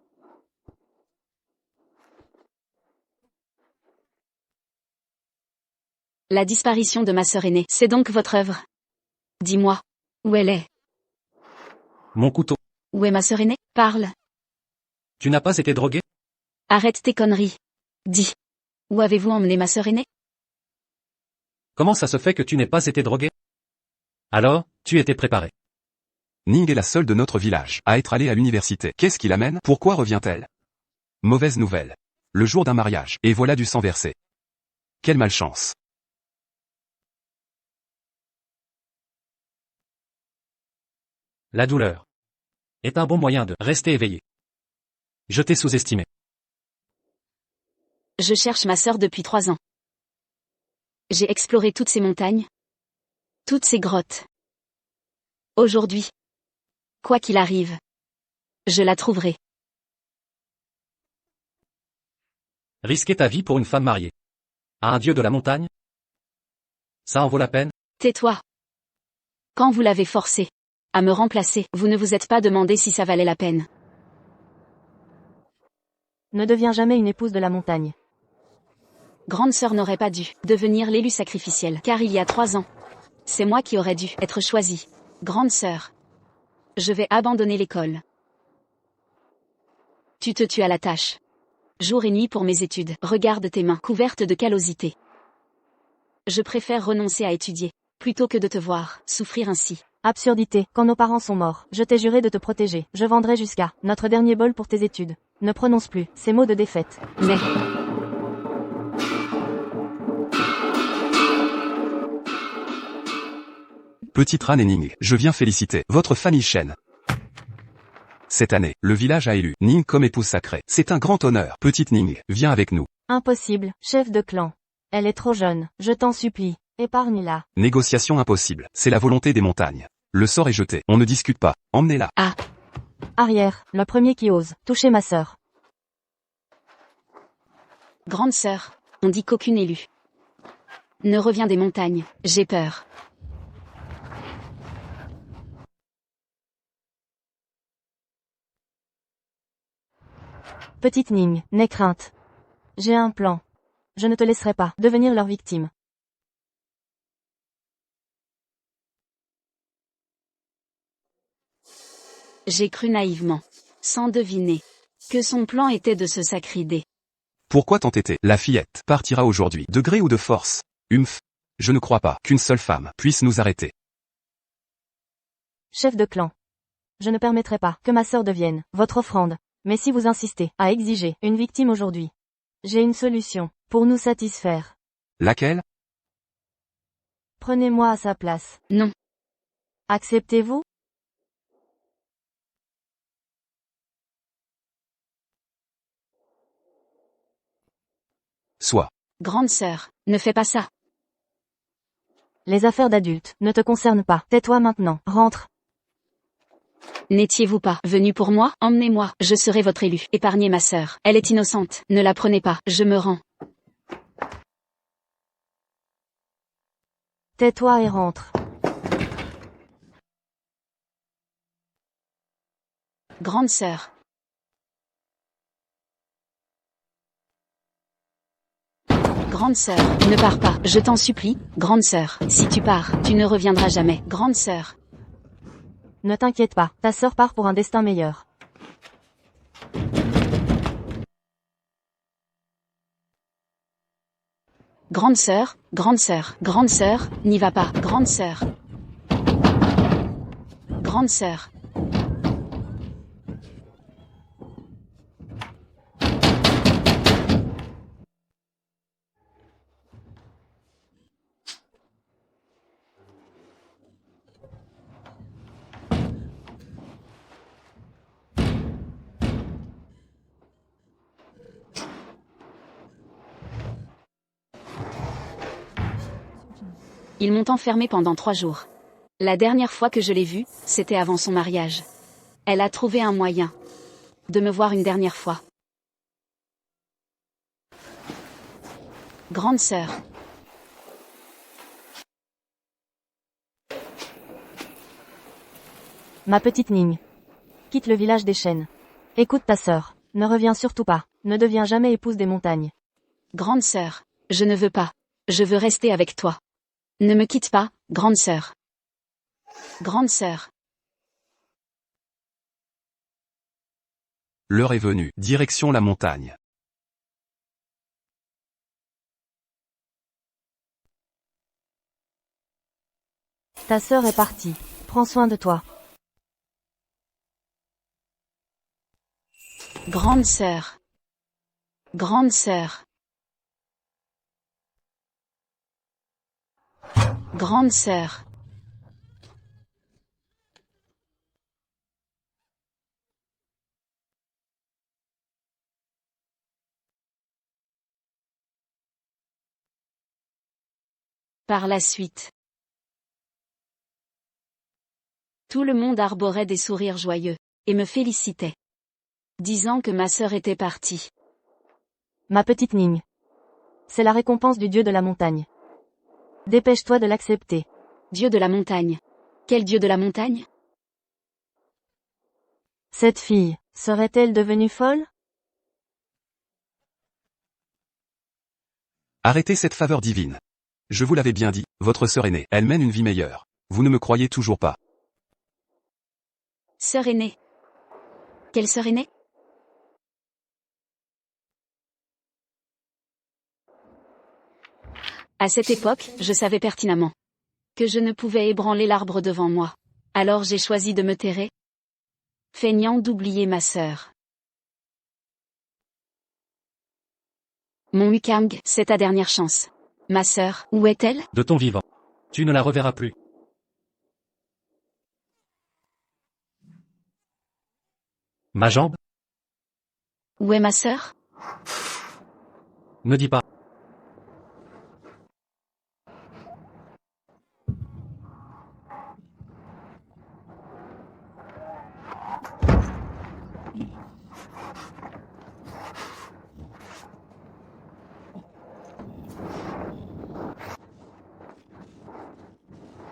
La disparition de ma sœur aînée, c'est donc votre œuvre. Dis-moi. Où elle est? Mon couteau. Où est ma sœur aînée? Parle. Tu n'as pas été drogué? Arrête tes conneries. Dis. Où avez-vous emmené ma sœur aînée? Comment ça se fait que tu n'aies pas été drogué? Alors, tu étais préparé. Ning est la seule de notre village à être allée à l'université. Qu'est-ce qui l'amène? Pourquoi revient-elle? Mauvaise nouvelle. Le jour d'un mariage, et voilà du sang versé. Quelle malchance. La douleur est un bon moyen de rester éveillé. Je t'ai sous-estimé. Je cherche ma sœur depuis 3 ans. J'ai exploré toutes ces montagnes, toutes ces grottes. Aujourd'hui, quoi qu'il arrive, je la trouverai. Risquer ta vie pour une femme mariée à un dieu de la montagne? Ça en vaut la peine? Tais-toi. Quand vous l'avez forcé à me remplacer, vous ne vous êtes pas demandé si ça valait la peine. Ne deviens jamais une épouse de la montagne. Grande sœur n'aurait pas dû devenir l'élu sacrificiel, car il y a 3 ans, c'est moi qui aurais dû être choisie. Grande sœur. Je vais abandonner l'école. Tu te tues à la tâche. Jour et nuit pour mes études. Regarde tes mains couvertes de callosité. Je préfère renoncer à étudier, plutôt que de te voir souffrir ainsi. Absurdité, quand nos parents sont morts, je t'ai juré de te protéger, je vendrai jusqu'à notre dernier bol pour tes études. Ne prononce plus ces mots de défaite. Mais... Petite Ran et Ning, je viens féliciter votre famille Shen. Cette année, le village a élu Ning comme épouse sacrée. C'est un grand honneur. Petite Ning, viens avec nous. Impossible, chef de clan. Elle est trop jeune, je t'en supplie, épargne-la. Négociation impossible. C'est la volonté des montagnes. Le sort est jeté. On ne discute pas. Emmenez-la. Arrière, le premier qui ose, toucher ma sœur. Grande sœur, on dit qu'aucune élue ne revient des montagnes. J'ai peur. Petite Ning, n'aie crainte. J'ai un plan. Je ne te laisserai pas devenir leur victime. J'ai cru naïvement, sans deviner, que son plan était de se sacrider. Pourquoi t'entêter? La fillette partira aujourd'hui, de gré ou de force. Humph. Je ne crois pas qu'une seule femme puisse nous arrêter. Chef de clan. Je ne permettrai pas que ma sœur devienne votre offrande. Mais si vous insistez à exiger une victime aujourd'hui, j'ai une solution. Pour nous satisfaire. Laquelle? Prenez-moi à sa place. Non. Acceptez-vous? Soit. Grande sœur, ne fais pas ça. Les affaires d'adultes ne te concernent pas. Tais-toi maintenant. Rentre. N'étiez-vous pas venu pour moi? Emmenez-moi, je serai votre élu. Épargnez ma sœur. Elle est innocente. Ne la prenez pas. Je me rends. Tais-toi et rentre. Grande sœur. Grande sœur, ne pars pas, je t'en supplie. Grande sœur, si tu pars, tu ne reviendras jamais. Grande sœur. Ne t'inquiète pas, ta sœur part pour un destin meilleur. Grande sœur, n'y va pas. Grande sœur. Grande sœur. Ils m'ont enfermée pendant 3 jours. La dernière fois que je l'ai vue, c'était avant son mariage. Elle a trouvé un moyen de me voir une dernière fois. Grande sœur. Ma petite Ning. Quitte le village des chênes. Écoute ta sœur. Ne reviens surtout pas. Ne deviens jamais épouse des montagnes. Grande sœur, je ne veux pas. Je veux rester avec toi. Ne me quitte pas, grande sœur. Grande sœur. L'heure est venue. Direction la montagne. Ta sœur est partie. Prends soin de toi. Grande sœur. Grande sœur. Grande sœur. Par la suite. Tout le monde arborait des sourires joyeux, et me félicitait, disant que ma sœur était partie. Ma petite Ning. C'est la récompense du dieu de la montagne. Dépêche-toi de l'accepter. Dieu de la montagne. Quel dieu de la montagne? Cette fille, serait-elle devenue folle? Arrêtez cette faveur divine. Je vous l'avais bien dit, votre sœur aînée, elle mène une vie meilleure. Vous ne me croyez toujours pas. Sœur aînée. Quelle sœur aînée? À cette époque, je savais pertinemment que je ne pouvais ébranler l'arbre devant moi. Alors j'ai choisi de me terrer, feignant d'oublier ma sœur. Mon Wukang, c'est ta dernière chance. Ma sœur, où est-elle? De ton vivant. Tu ne la reverras plus. Ma jambe? Où est ma sœur? Ne dis pas.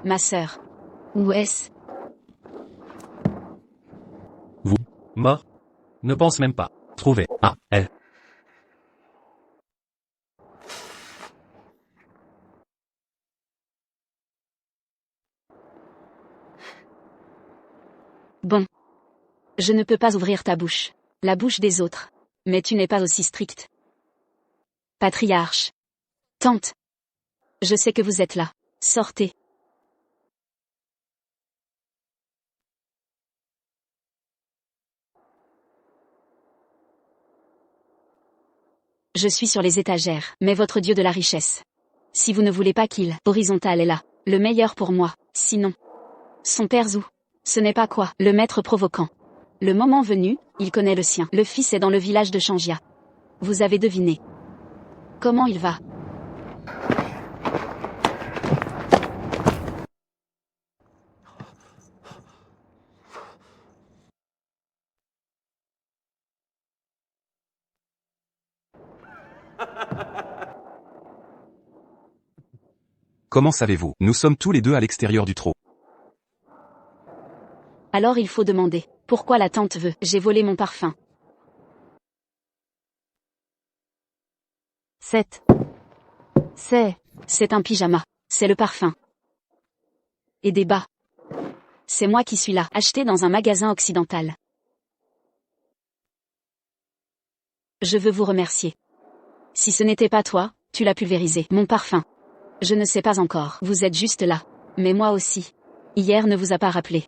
Ma sœur. Où est-ce? Vous, mort? Ne pense même pas. Trouver. Ah, elle. Bon. Je ne peux pas ouvrir ta bouche. La bouche des autres. Mais tu n'es pas aussi stricte. Patriarche. Tante. Je sais que vous êtes là. Sortez. Je suis sur les étagères, mais votre dieu de la richesse. Si vous ne voulez pas qu'il, horizontal est là, le meilleur pour moi, sinon. Son père Zou. Ce n'est pas quoi, le maître provoquant. Le moment venu, il connaît le sien. Le fils est dans le village de Changia. Vous avez deviné. Comment il va? Comment savez-vous? Nous sommes tous les deux à l'extérieur du trot. Alors il faut demander. Pourquoi la tante veut? J'ai volé mon parfum. 7. C'est un pyjama. C'est le parfum. Et des bas. C'est moi qui suis là, acheté dans un magasin occidental. Je veux vous remercier. Si ce n'était pas toi, tu l'as pulvérisé. Mon parfum. Je ne sais pas encore. Vous êtes juste là. Mais moi aussi. Hier ne vous a pas rappelé.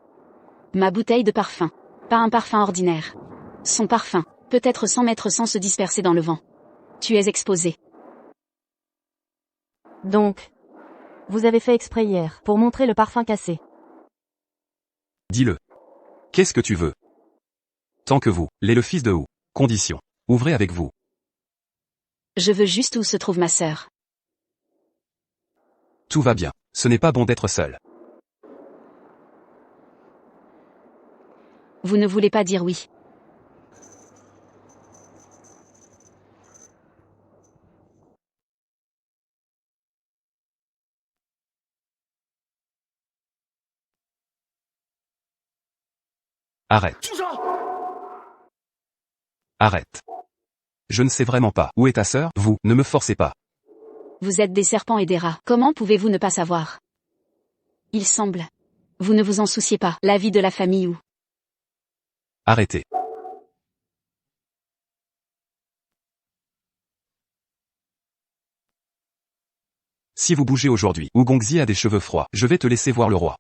Ma bouteille de parfum. Pas un parfum ordinaire. Son parfum. Peut-être 100 mètres sans se disperser dans le vent. Tu es exposé. Donc, vous avez fait exprès hier, pour montrer le parfum cassé. Dis-le. Qu'est-ce que tu veux? Tant que vous, l'est le fils de Ou. Condition. Ouvrez avec vous. Je veux juste où se trouve ma sœur. Tout va bien. Ce n'est pas bon d'être seul. Vous ne voulez pas dire oui. Arrête. Arrête. Je ne sais vraiment pas. Où est ta sœur? Vous, ne me forcez pas. Vous êtes des serpents et des rats. Comment pouvez-vous ne pas savoir? Il semble. Vous ne vous en souciez pas. La vie de la famille ou. Arrêtez. Si vous bougez aujourd'hui, Ugongzi a des cheveux froids, je vais te laisser voir le roi.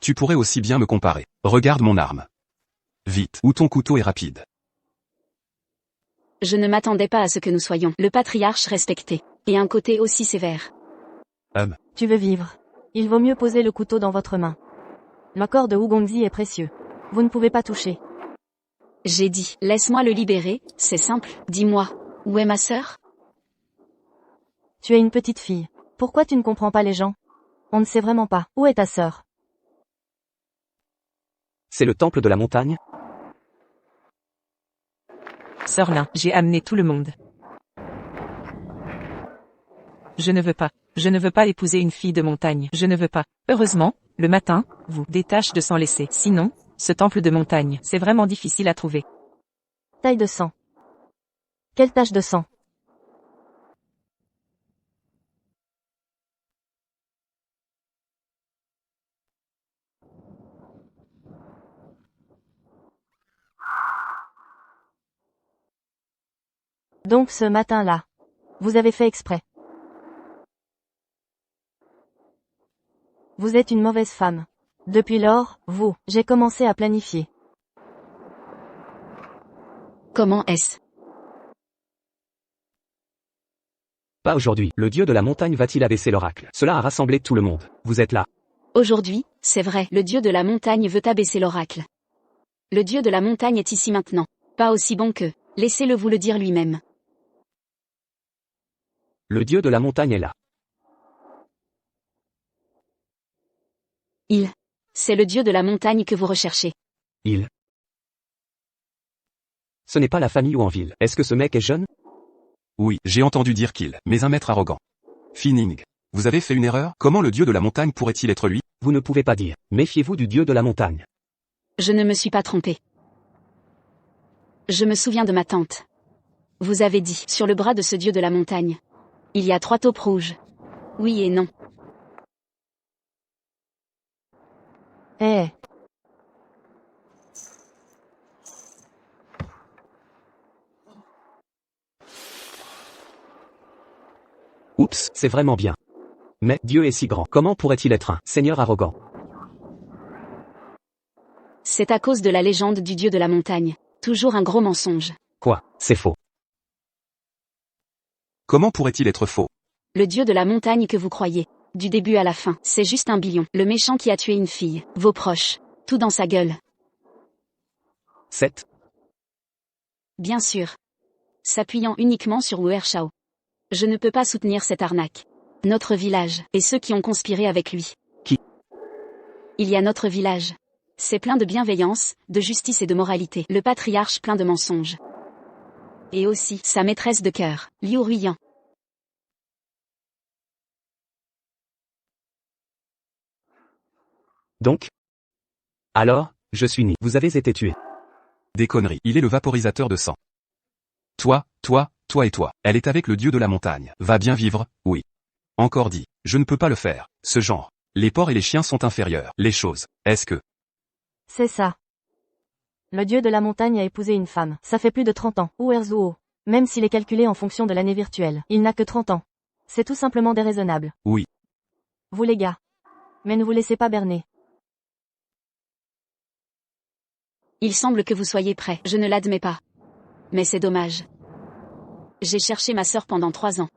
Tu pourrais aussi bien me comparer. Regarde mon arme. Vite, ou ton couteau est rapide. Je ne m'attendais pas à ce que nous soyons le patriarche respecté, et un côté aussi sévère. Tu veux vivre. Il vaut mieux poser le couteau dans votre main. Le corps de Ugongzi est précieux. Vous ne pouvez pas toucher. J'ai dit, laisse-moi le libérer, c'est simple, dis-moi, où est ma sœur? Tu es une petite fille. Pourquoi tu ne comprends pas les gens? On ne sait vraiment pas. Où est ta sœur? C'est le temple de la montagne? Sœur Lin, j'ai amené tout le monde. Je ne veux pas. Je ne veux pas épouser une fille de montagne. Je ne veux pas. Heureusement, le matin, vous, des taches de sang laissées. Sinon, ce temple de montagne, c'est vraiment difficile à trouver. Taille de sang. Quelle tache de sang? Donc ce matin-là. Vous avez fait exprès. Vous êtes une mauvaise femme. Depuis lors, j'ai commencé à planifier. Comment est-ce? Pas aujourd'hui. Le dieu de la montagne va-t-il abaisser l'oracle? Cela a rassemblé tout le monde. Vous êtes là. Aujourd'hui, c'est vrai, le dieu de la montagne veut abaisser l'oracle. Le dieu de la montagne est ici maintenant. Pas aussi bon que, laissez-le vous le dire lui-même. Le dieu de la montagne est là. C'est le dieu de la montagne que vous recherchez. Ce n'est pas la famille ou en ville. Est-ce que ce mec est jeune? Oui, j'ai entendu dire qu'il, mais un maître arrogant. Fining. Vous avez fait une erreur? Comment le dieu de la montagne pourrait-il être lui? Vous ne pouvez pas dire. Méfiez-vous du dieu de la montagne. Je ne me suis pas trompé. Je me souviens de ma tante. Vous avez dit, sur le bras de ce dieu de la montagne. Il y a 3 taupes rouges. Oui et non. Eh. Oups, c'est vraiment bien. Mais Dieu est si grand. Comment pourrait-il être un seigneur arrogant? C'est à cause de la légende du dieu de la montagne. Toujours un gros mensonge. Quoi? C'est faux. Comment pourrait-il être faux? Le dieu de la montagne que vous croyez. Du début à la fin, c'est juste un billon. Le méchant qui a tué une fille. Vos proches. Tout dans sa gueule. 7. Bien sûr. S'appuyant uniquement sur Wu Ershao. Je ne peux pas soutenir cette arnaque. Notre village, et ceux qui ont conspiré avec lui. Qui? Il y a notre village. C'est plein de bienveillance, de justice et de moralité. Le patriarche plein de mensonges. Et aussi, sa maîtresse de cœur, Liu Ruiyan. Donc? Alors, je suis Ni. Vous avez été tué. Des conneries. Il est le vaporisateur de sang. Toi et toi. Elle est avec le dieu de la montagne. Va bien vivre, oui. Encore dit. Je ne peux pas le faire. Ce genre. Les porcs et les chiens sont inférieurs. Les choses. Est-ce que... C'est ça. Le dieu de la montagne a épousé une femme. Ça fait plus de 30 ans. Ou Erzuo. Même s'il est calculé en fonction de l'année virtuelle. Il n'a que 30 ans. C'est tout simplement déraisonnable. Oui. Vous les gars. Mais ne vous laissez pas berner. Il semble que vous soyez prêts. Je ne l'admets pas. Mais c'est dommage. J'ai cherché ma sœur pendant 3 ans.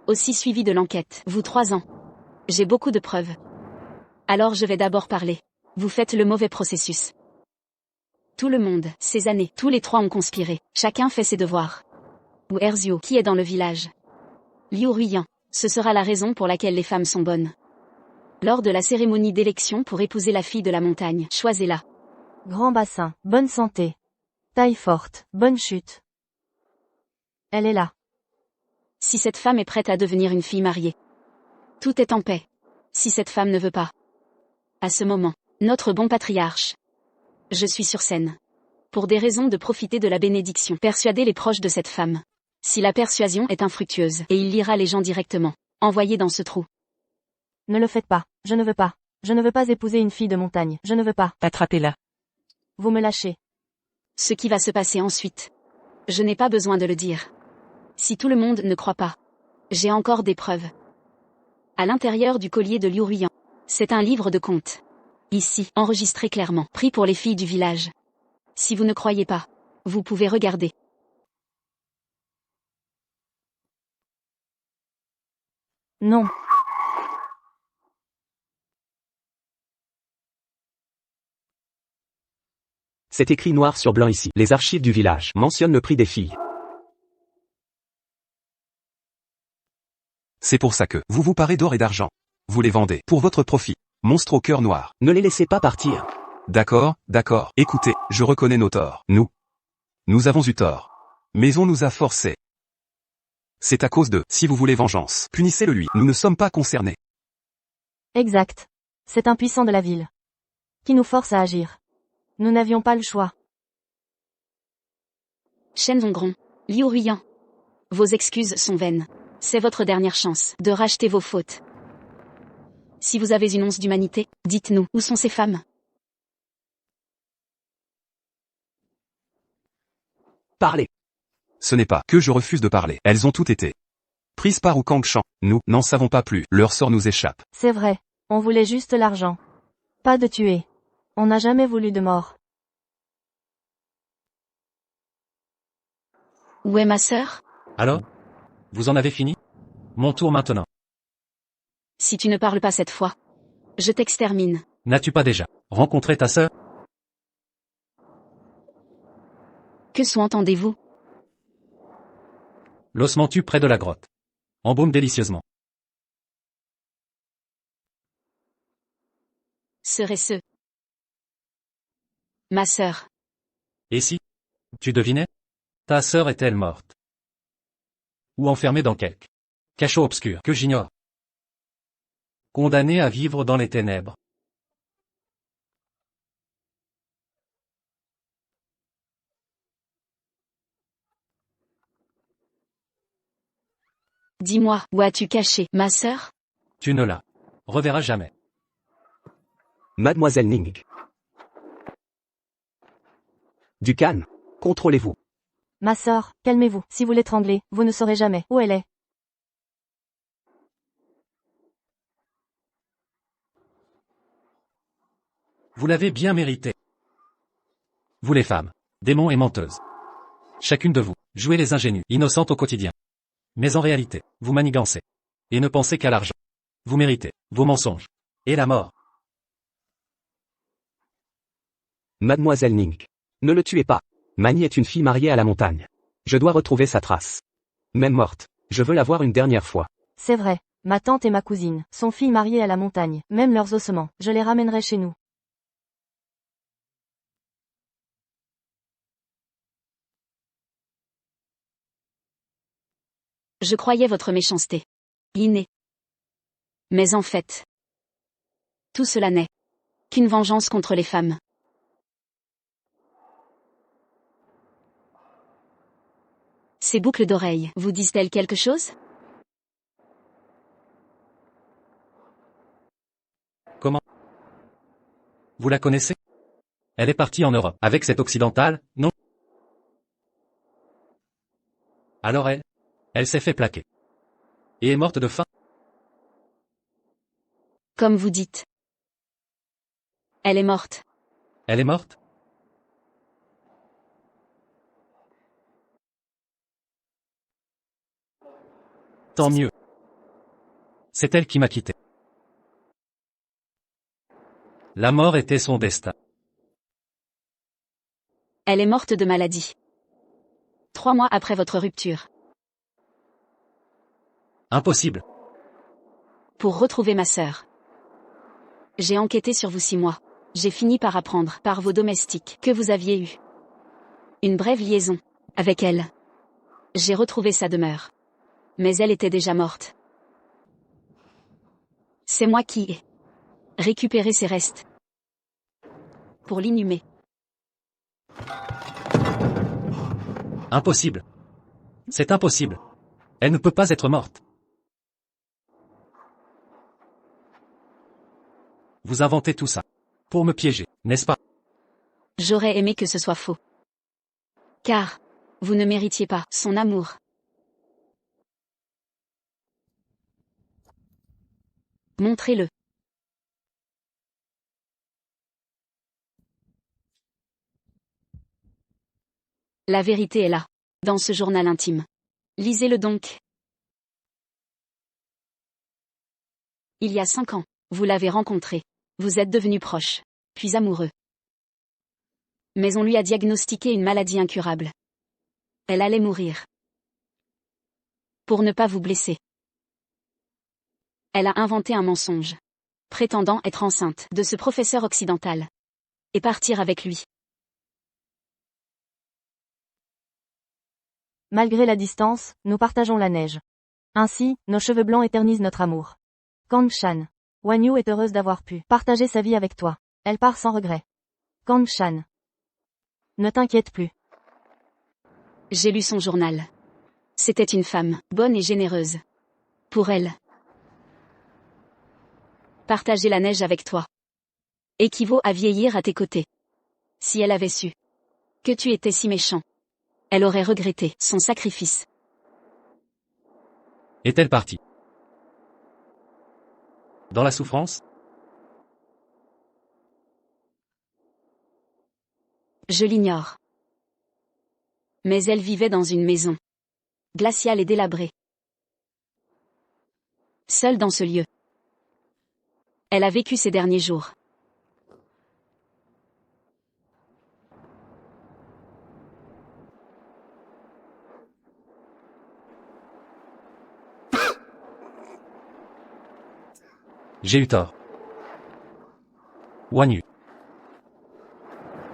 Aussi suivi de l'enquête. Vous 3 ans. J'ai beaucoup de preuves. Alors je vais d'abord parler. Vous faites le mauvais processus. Tout le monde, ces années, tous les 3 ont conspiré. Chacun fait ses devoirs. Ou Erzio, qui est dans le village. Liu Ruiyan. Ce sera la raison pour laquelle les femmes sont bonnes. Lors de la cérémonie d'élection pour épouser la fille de la montagne, choisez-la. Grand bassin, bonne santé. Taille forte, bonne chute. Elle est là. Si cette femme est prête à devenir une fille mariée. Tout est en paix. Si cette femme ne veut pas. À ce moment, notre bon patriarche. Je suis sur scène. Pour des raisons de profiter de la bénédiction. Persuader les proches de cette femme. Si la persuasion est infructueuse, et il lira les gens directement. Envoyés dans ce trou. Ne le faites pas, je ne veux pas. Je ne veux pas épouser une fille de montagne, je ne veux pas. Attrapez-la. Vous me lâchez. Ce qui va se passer ensuite. Je n'ai pas besoin de le dire. Si tout le monde ne croit pas. J'ai encore des preuves. À l'intérieur du collier de Liu Ruiyan. C'est un livre de contes. Ici, enregistré clairement, pris pour les filles du village. Si vous ne croyez pas, vous pouvez regarder. Non. C'est écrit noir sur blanc ici. Les archives du village mentionnent le prix des filles. C'est pour ça que vous vous parez d'or et d'argent. Vous les vendez pour votre profit. Monstre au cœur noir. Ne les laissez pas partir. D'accord. Écoutez, je reconnais nos torts. Nous avons eu tort. Mais on nous a forcés. C'est à cause de, si vous voulez vengeance, punissez-le lui. Nous ne sommes pas concernés. Exact. C'est un puissant de la ville. Qui nous force à agir. Nous n'avions pas le choix. Shen Zongron, Liu Ruiyan. Vos excuses sont vaines. C'est votre dernière chance de racheter vos fautes. Si vous avez une once d'humanité, dites-nous, où sont ces femmes? Parlez. Ce n'est pas que je refuse de parler. Elles ont toutes été prises par Wukangshan. Nous n'en savons pas plus. Leur sort nous échappe. C'est vrai. On voulait juste l'argent. Pas de tuer. On n'a jamais voulu de mort. Où est ma sœur? Alors? Vous en avez fini? Mon tour maintenant. Si tu ne parles pas cette fois, je t'extermine. N'as-tu pas déjà rencontré ta sœur? Que sous-entendez-vous? L'ossement tue près de la grotte. Embaume délicieusement. Serait-ce ma sœur? Et si tu devinais? Ta sœur est-elle morte? Ou enfermée dans quelque cachot obscur que j'ignore? Condamnée à vivre dans les ténèbres. Dis-moi, où as-tu caché ma sœur? Tu ne la reverras jamais. Mademoiselle Ning. Dukan, contrôlez-vous. Ma sœur, calmez-vous. Si vous l'étranglez, vous ne saurez jamais où elle est. Vous l'avez bien mérité. Vous les femmes, démons et menteuses. Chacune de vous, jouez les ingénues, innocentes au quotidien. Mais en réalité, vous manigancez. Et ne pensez qu'à l'argent. Vous méritez vos mensonges. Et la mort. Mademoiselle Ning. Ne le tuez pas. Mani est une fille mariée à la montagne. Je dois retrouver sa trace. Même morte, je veux la voir une dernière fois. C'est vrai. Ma tante et ma cousine sont filles mariées à la montagne, même leurs ossements, je les ramènerai chez nous. Je croyais votre méchanceté. L'inné. Mais en fait, tout cela n'est qu'une vengeance contre les femmes. Ces boucles d'oreilles vous disent-elles quelque chose? Comment? Vous la connaissez? Elle est partie en Europe. Avec cette occidentale, non? Alors elle s'est fait plaquer. Et est morte de faim? Comme vous dites. Elle est morte. Elle est morte? Tant mieux. C'est elle qui m'a quitté. La mort était son destin. Elle est morte de maladie. 3 mois après votre rupture. Impossible. Pour retrouver ma sœur. J'ai enquêté sur vous 6 mois. J'ai fini par apprendre, par vos domestiques, que vous aviez eu une brève liaison avec elle. J'ai retrouvé sa demeure. Mais elle était déjà morte. C'est moi qui ai récupéré ses restes. Pour l'inhumer. Impossible. C'est impossible. Elle ne peut pas être morte. Vous inventez tout ça. Pour me piéger, n'est-ce pas? J'aurais aimé que ce soit faux. Car, vous ne méritiez pas son amour. Montrez-le. La vérité est là, dans ce journal intime. Lisez-le donc. Il y a 5 ans, vous l'avez rencontré. Vous êtes devenus proches, puis amoureux. Mais on lui a diagnostiqué une maladie incurable. Elle allait mourir. Pour ne pas vous blesser. Elle a inventé un mensonge. Prétendant être enceinte de ce professeur occidental. Et partir avec lui. Malgré la distance, nous partageons la neige. Ainsi, nos cheveux blancs éternisent notre amour. Kang-chan. Wanyu est heureuse d'avoir pu partager sa vie avec toi. Elle part sans regret. Kang-chan. Ne t'inquiète plus. J'ai lu son journal. C'était une femme, bonne et généreuse. Pour elle. Partager la neige avec toi. Équivaut à vieillir à tes côtés. Si elle avait su que tu étais si méchant, elle aurait regretté son sacrifice. Est-elle partie? Dans la souffrance? Je l'ignore. Mais elle vivait dans une maison glaciale et délabrée. Seule dans ce lieu. Elle a vécu ses derniers jours. J'ai eu tort. Wanyu.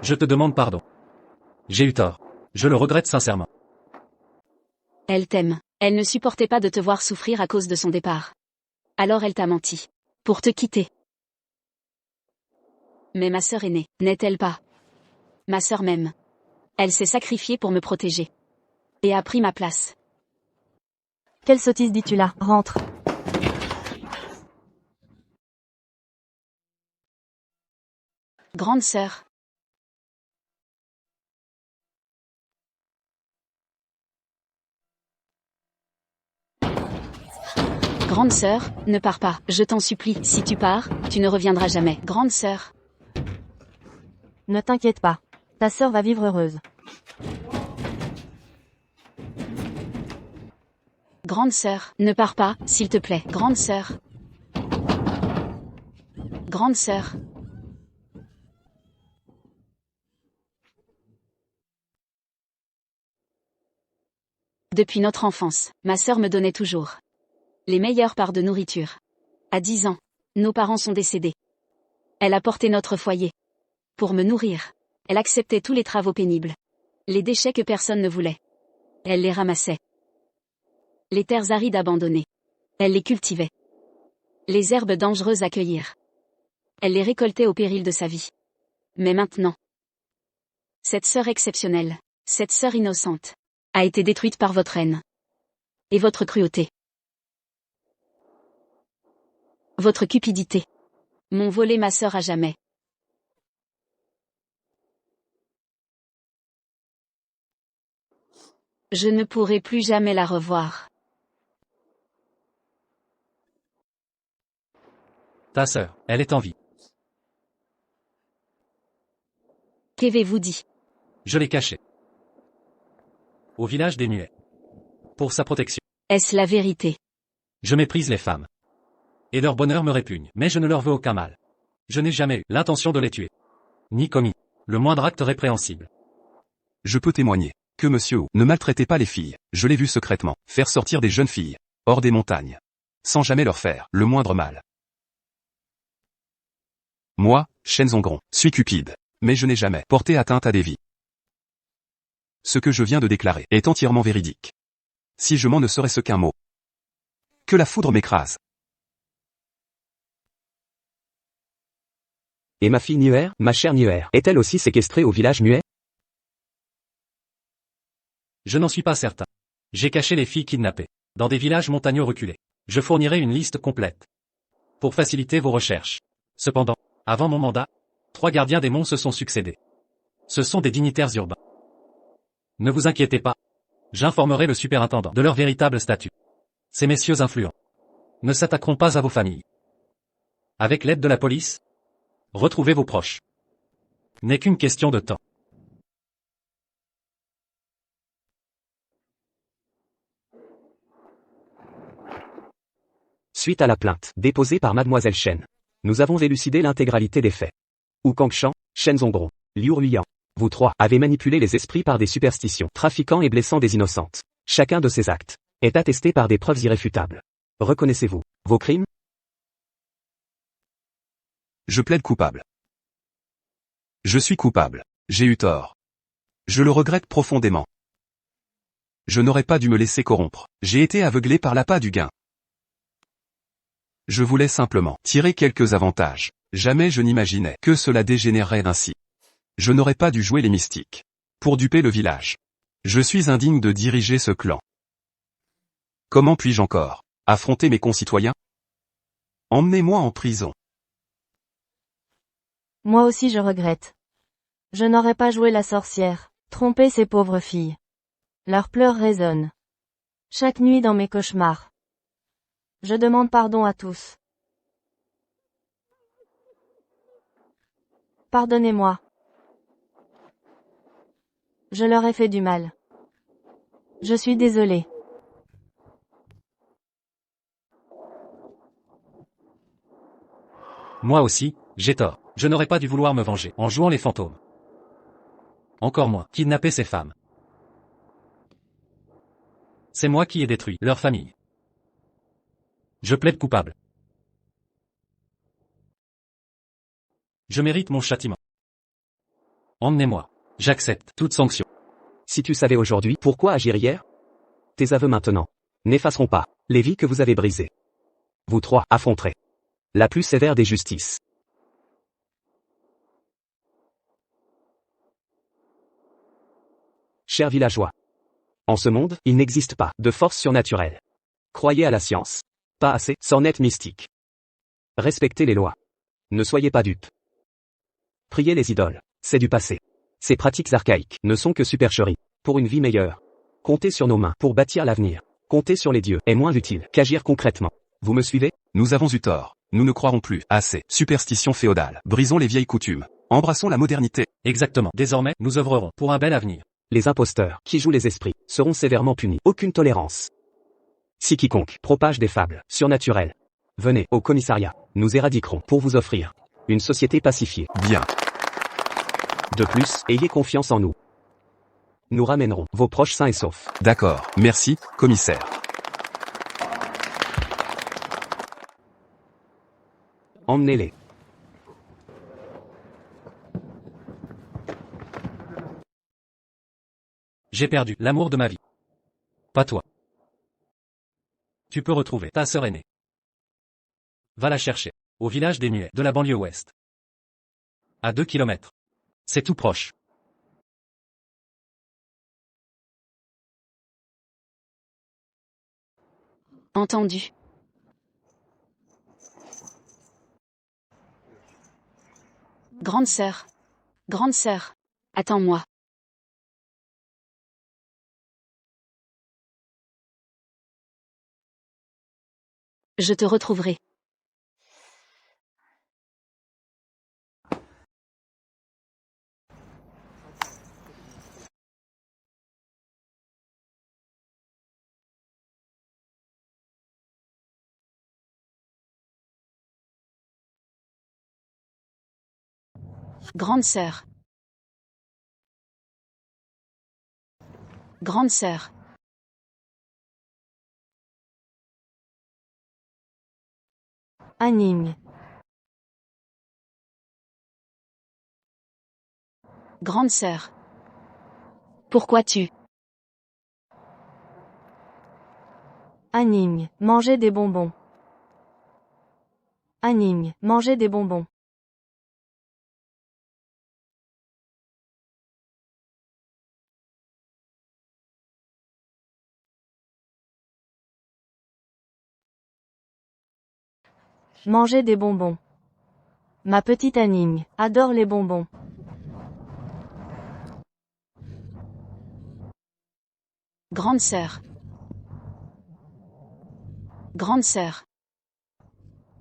Je te demande pardon. J'ai eu tort. Je le regrette sincèrement. Elle t'aime. Elle ne supportait pas de te voir souffrir à cause de son départ. Alors elle t'a menti. Pour te quitter. Mais ma sœur aînée, n'est-elle pas? Ma sœur même. Elle s'est sacrifiée pour me protéger. Et a pris ma place. Quelle sottise dis-tu là? Rentre. Grande sœur. Grande sœur, ne pars pas, je t'en supplie, si tu pars, tu ne reviendras jamais. Grande sœur. Ne t'inquiète pas. Ta sœur va vivre heureuse. Grande sœur, ne pars pas, s'il te plaît. Grande sœur. Grande sœur. Depuis notre enfance, ma sœur me donnait toujours les meilleures parts de nourriture. À 10 ans, nos parents sont décédés. Elle a porté notre foyer. Pour me nourrir, elle acceptait tous les travaux pénibles. Les déchets que personne ne voulait. Elle les ramassait. Les terres arides abandonnées. Elle les cultivait. Les herbes dangereuses à cueillir. Elle les récoltait au péril de sa vie. Mais maintenant, cette sœur exceptionnelle, cette sœur innocente, a été détruite par votre haine. Et votre cruauté. Votre cupidité. M'ont volé ma sœur à jamais. Je ne pourrai plus jamais la revoir. Ta sœur, elle est en vie. Qu'avez-vous dit? Je l'ai cachée. Au village des Muets. Pour sa protection. Est-ce la vérité? Je méprise les femmes. Et leur bonheur me répugne, mais je ne leur veux aucun mal. Je n'ai jamais eu l'intention de les tuer. Ni commis le moindre acte répréhensible. Je peux témoigner que monsieur Wu ne maltraitait pas les filles. Je l'ai vu secrètement faire sortir des jeunes filles hors des montagnes, sans jamais leur faire le moindre mal. Moi, Shen Zongron, suis cupide, mais je n'ai jamais porté atteinte à des vies. Ce que je viens de déclarer est entièrement véridique. Si je mens ne serait-ce qu'un mot. Que la foudre m'écrase. Et ma fille Nuer, ma chère Nuer, est-elle aussi séquestrée au village muet? Je n'en suis pas certain. J'ai caché les filles kidnappées dans des villages montagneux reculés. Je fournirai une liste complète pour faciliter vos recherches. Cependant, avant mon mandat, 3 gardiens des monts se sont succédés. Ce sont des dignitaires urbains. Ne vous inquiétez pas. J'informerai le superintendant de leur véritable statut. Ces messieurs influents ne s'attaqueront pas à vos familles. Avec l'aide de la police, retrouvez vos proches. N'est qu'une question de temps. Suite à la plainte déposée par Mademoiselle Shen, nous avons élucidé l'intégralité des faits. Wu Kangshan, Shen Zongron, Liu Ruiyan, vous 3 avez manipulé les esprits par des superstitions, trafiquant et blessant des innocentes. Chacun de ces actes est attesté par des preuves irréfutables. Reconnaissez-vous vos crimes? Je plaide coupable. Je suis coupable. J'ai eu tort. Je le regrette profondément. Je n'aurais pas dû me laisser corrompre. J'ai été aveuglé par l'appât du gain. Je voulais simplement tirer quelques avantages. Jamais je n'imaginais que cela dégénérerait ainsi. Je n'aurais pas dû jouer les mystiques pour duper le village. Je suis indigne de diriger ce clan. Comment puis-je encore affronter mes concitoyens? Emmenez-moi en prison. Moi aussi je regrette. Je n'aurais pas joué la sorcière, trompé ces pauvres filles. Leurs pleurs résonnent chaque nuit dans mes cauchemars. Je demande pardon à tous. Pardonnez-moi. Je leur ai fait du mal. Je suis désolé. Moi aussi, j'ai tort. Je n'aurais pas dû vouloir me venger en jouant les fantômes. Encore moins, kidnapper ces femmes. C'est moi qui ai détruit leur famille. Je plaide coupable. Je mérite mon châtiment. Emmenez-moi. J'accepte toute sanction. Si tu savais aujourd'hui pourquoi agir hier? Tes aveux maintenant n'effaceront pas les vies que vous avez brisées. Vous 3 affronterez la plus sévère des justices. Chers villageois, en ce monde, il n'existe pas de force surnaturelle. Croyez à la science. Pas assez, sans être mystique. Respectez les lois. Ne soyez pas dupes. Priez les idoles. C'est du passé. Ces pratiques archaïques ne sont que supercheries. Pour une vie meilleure. Comptez sur nos mains pour bâtir l'avenir. Compter sur les dieux est moins utile qu'agir concrètement. Vous me suivez? Nous avons eu tort. Nous ne croirons plus à ces superstitions féodales. Brisons les vieilles coutumes. Embrassons la modernité. Exactement. Désormais, nous œuvrerons pour un bel avenir. Les imposteurs qui jouent les esprits seront sévèrement punis. Aucune tolérance. Si quiconque propage des fables surnaturelles, venez au commissariat. Nous éradiquerons pour vous offrir une société pacifiée. Bien. De plus, ayez confiance en nous. Nous ramènerons vos proches sains et saufs. D'accord. Merci, commissaire. Emmenez-les. J'ai perdu l'amour de ma vie. Pas toi. Tu peux retrouver ta sœur aînée. Va la chercher. Au village des Muets de la banlieue ouest. À 2 kilomètres. C'est tout proche. Entendu. Grande sœur. Grande sœur. Attends-moi. Je te retrouverai. Grande sœur. Grande sœur. Anning. Grande sœur. Pourquoi tu... Anning, mangez des bonbons. Anning, mangez des bonbons. Mangez des bonbons. Ma petite Anning adore les bonbons. Grande sœur. Grande sœur.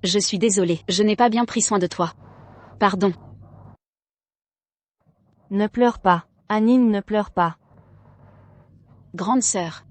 Je suis désolée, je n'ai pas bien pris soin de toi. Pardon. Ne pleure pas. Anning ne pleure pas. Grande sœur.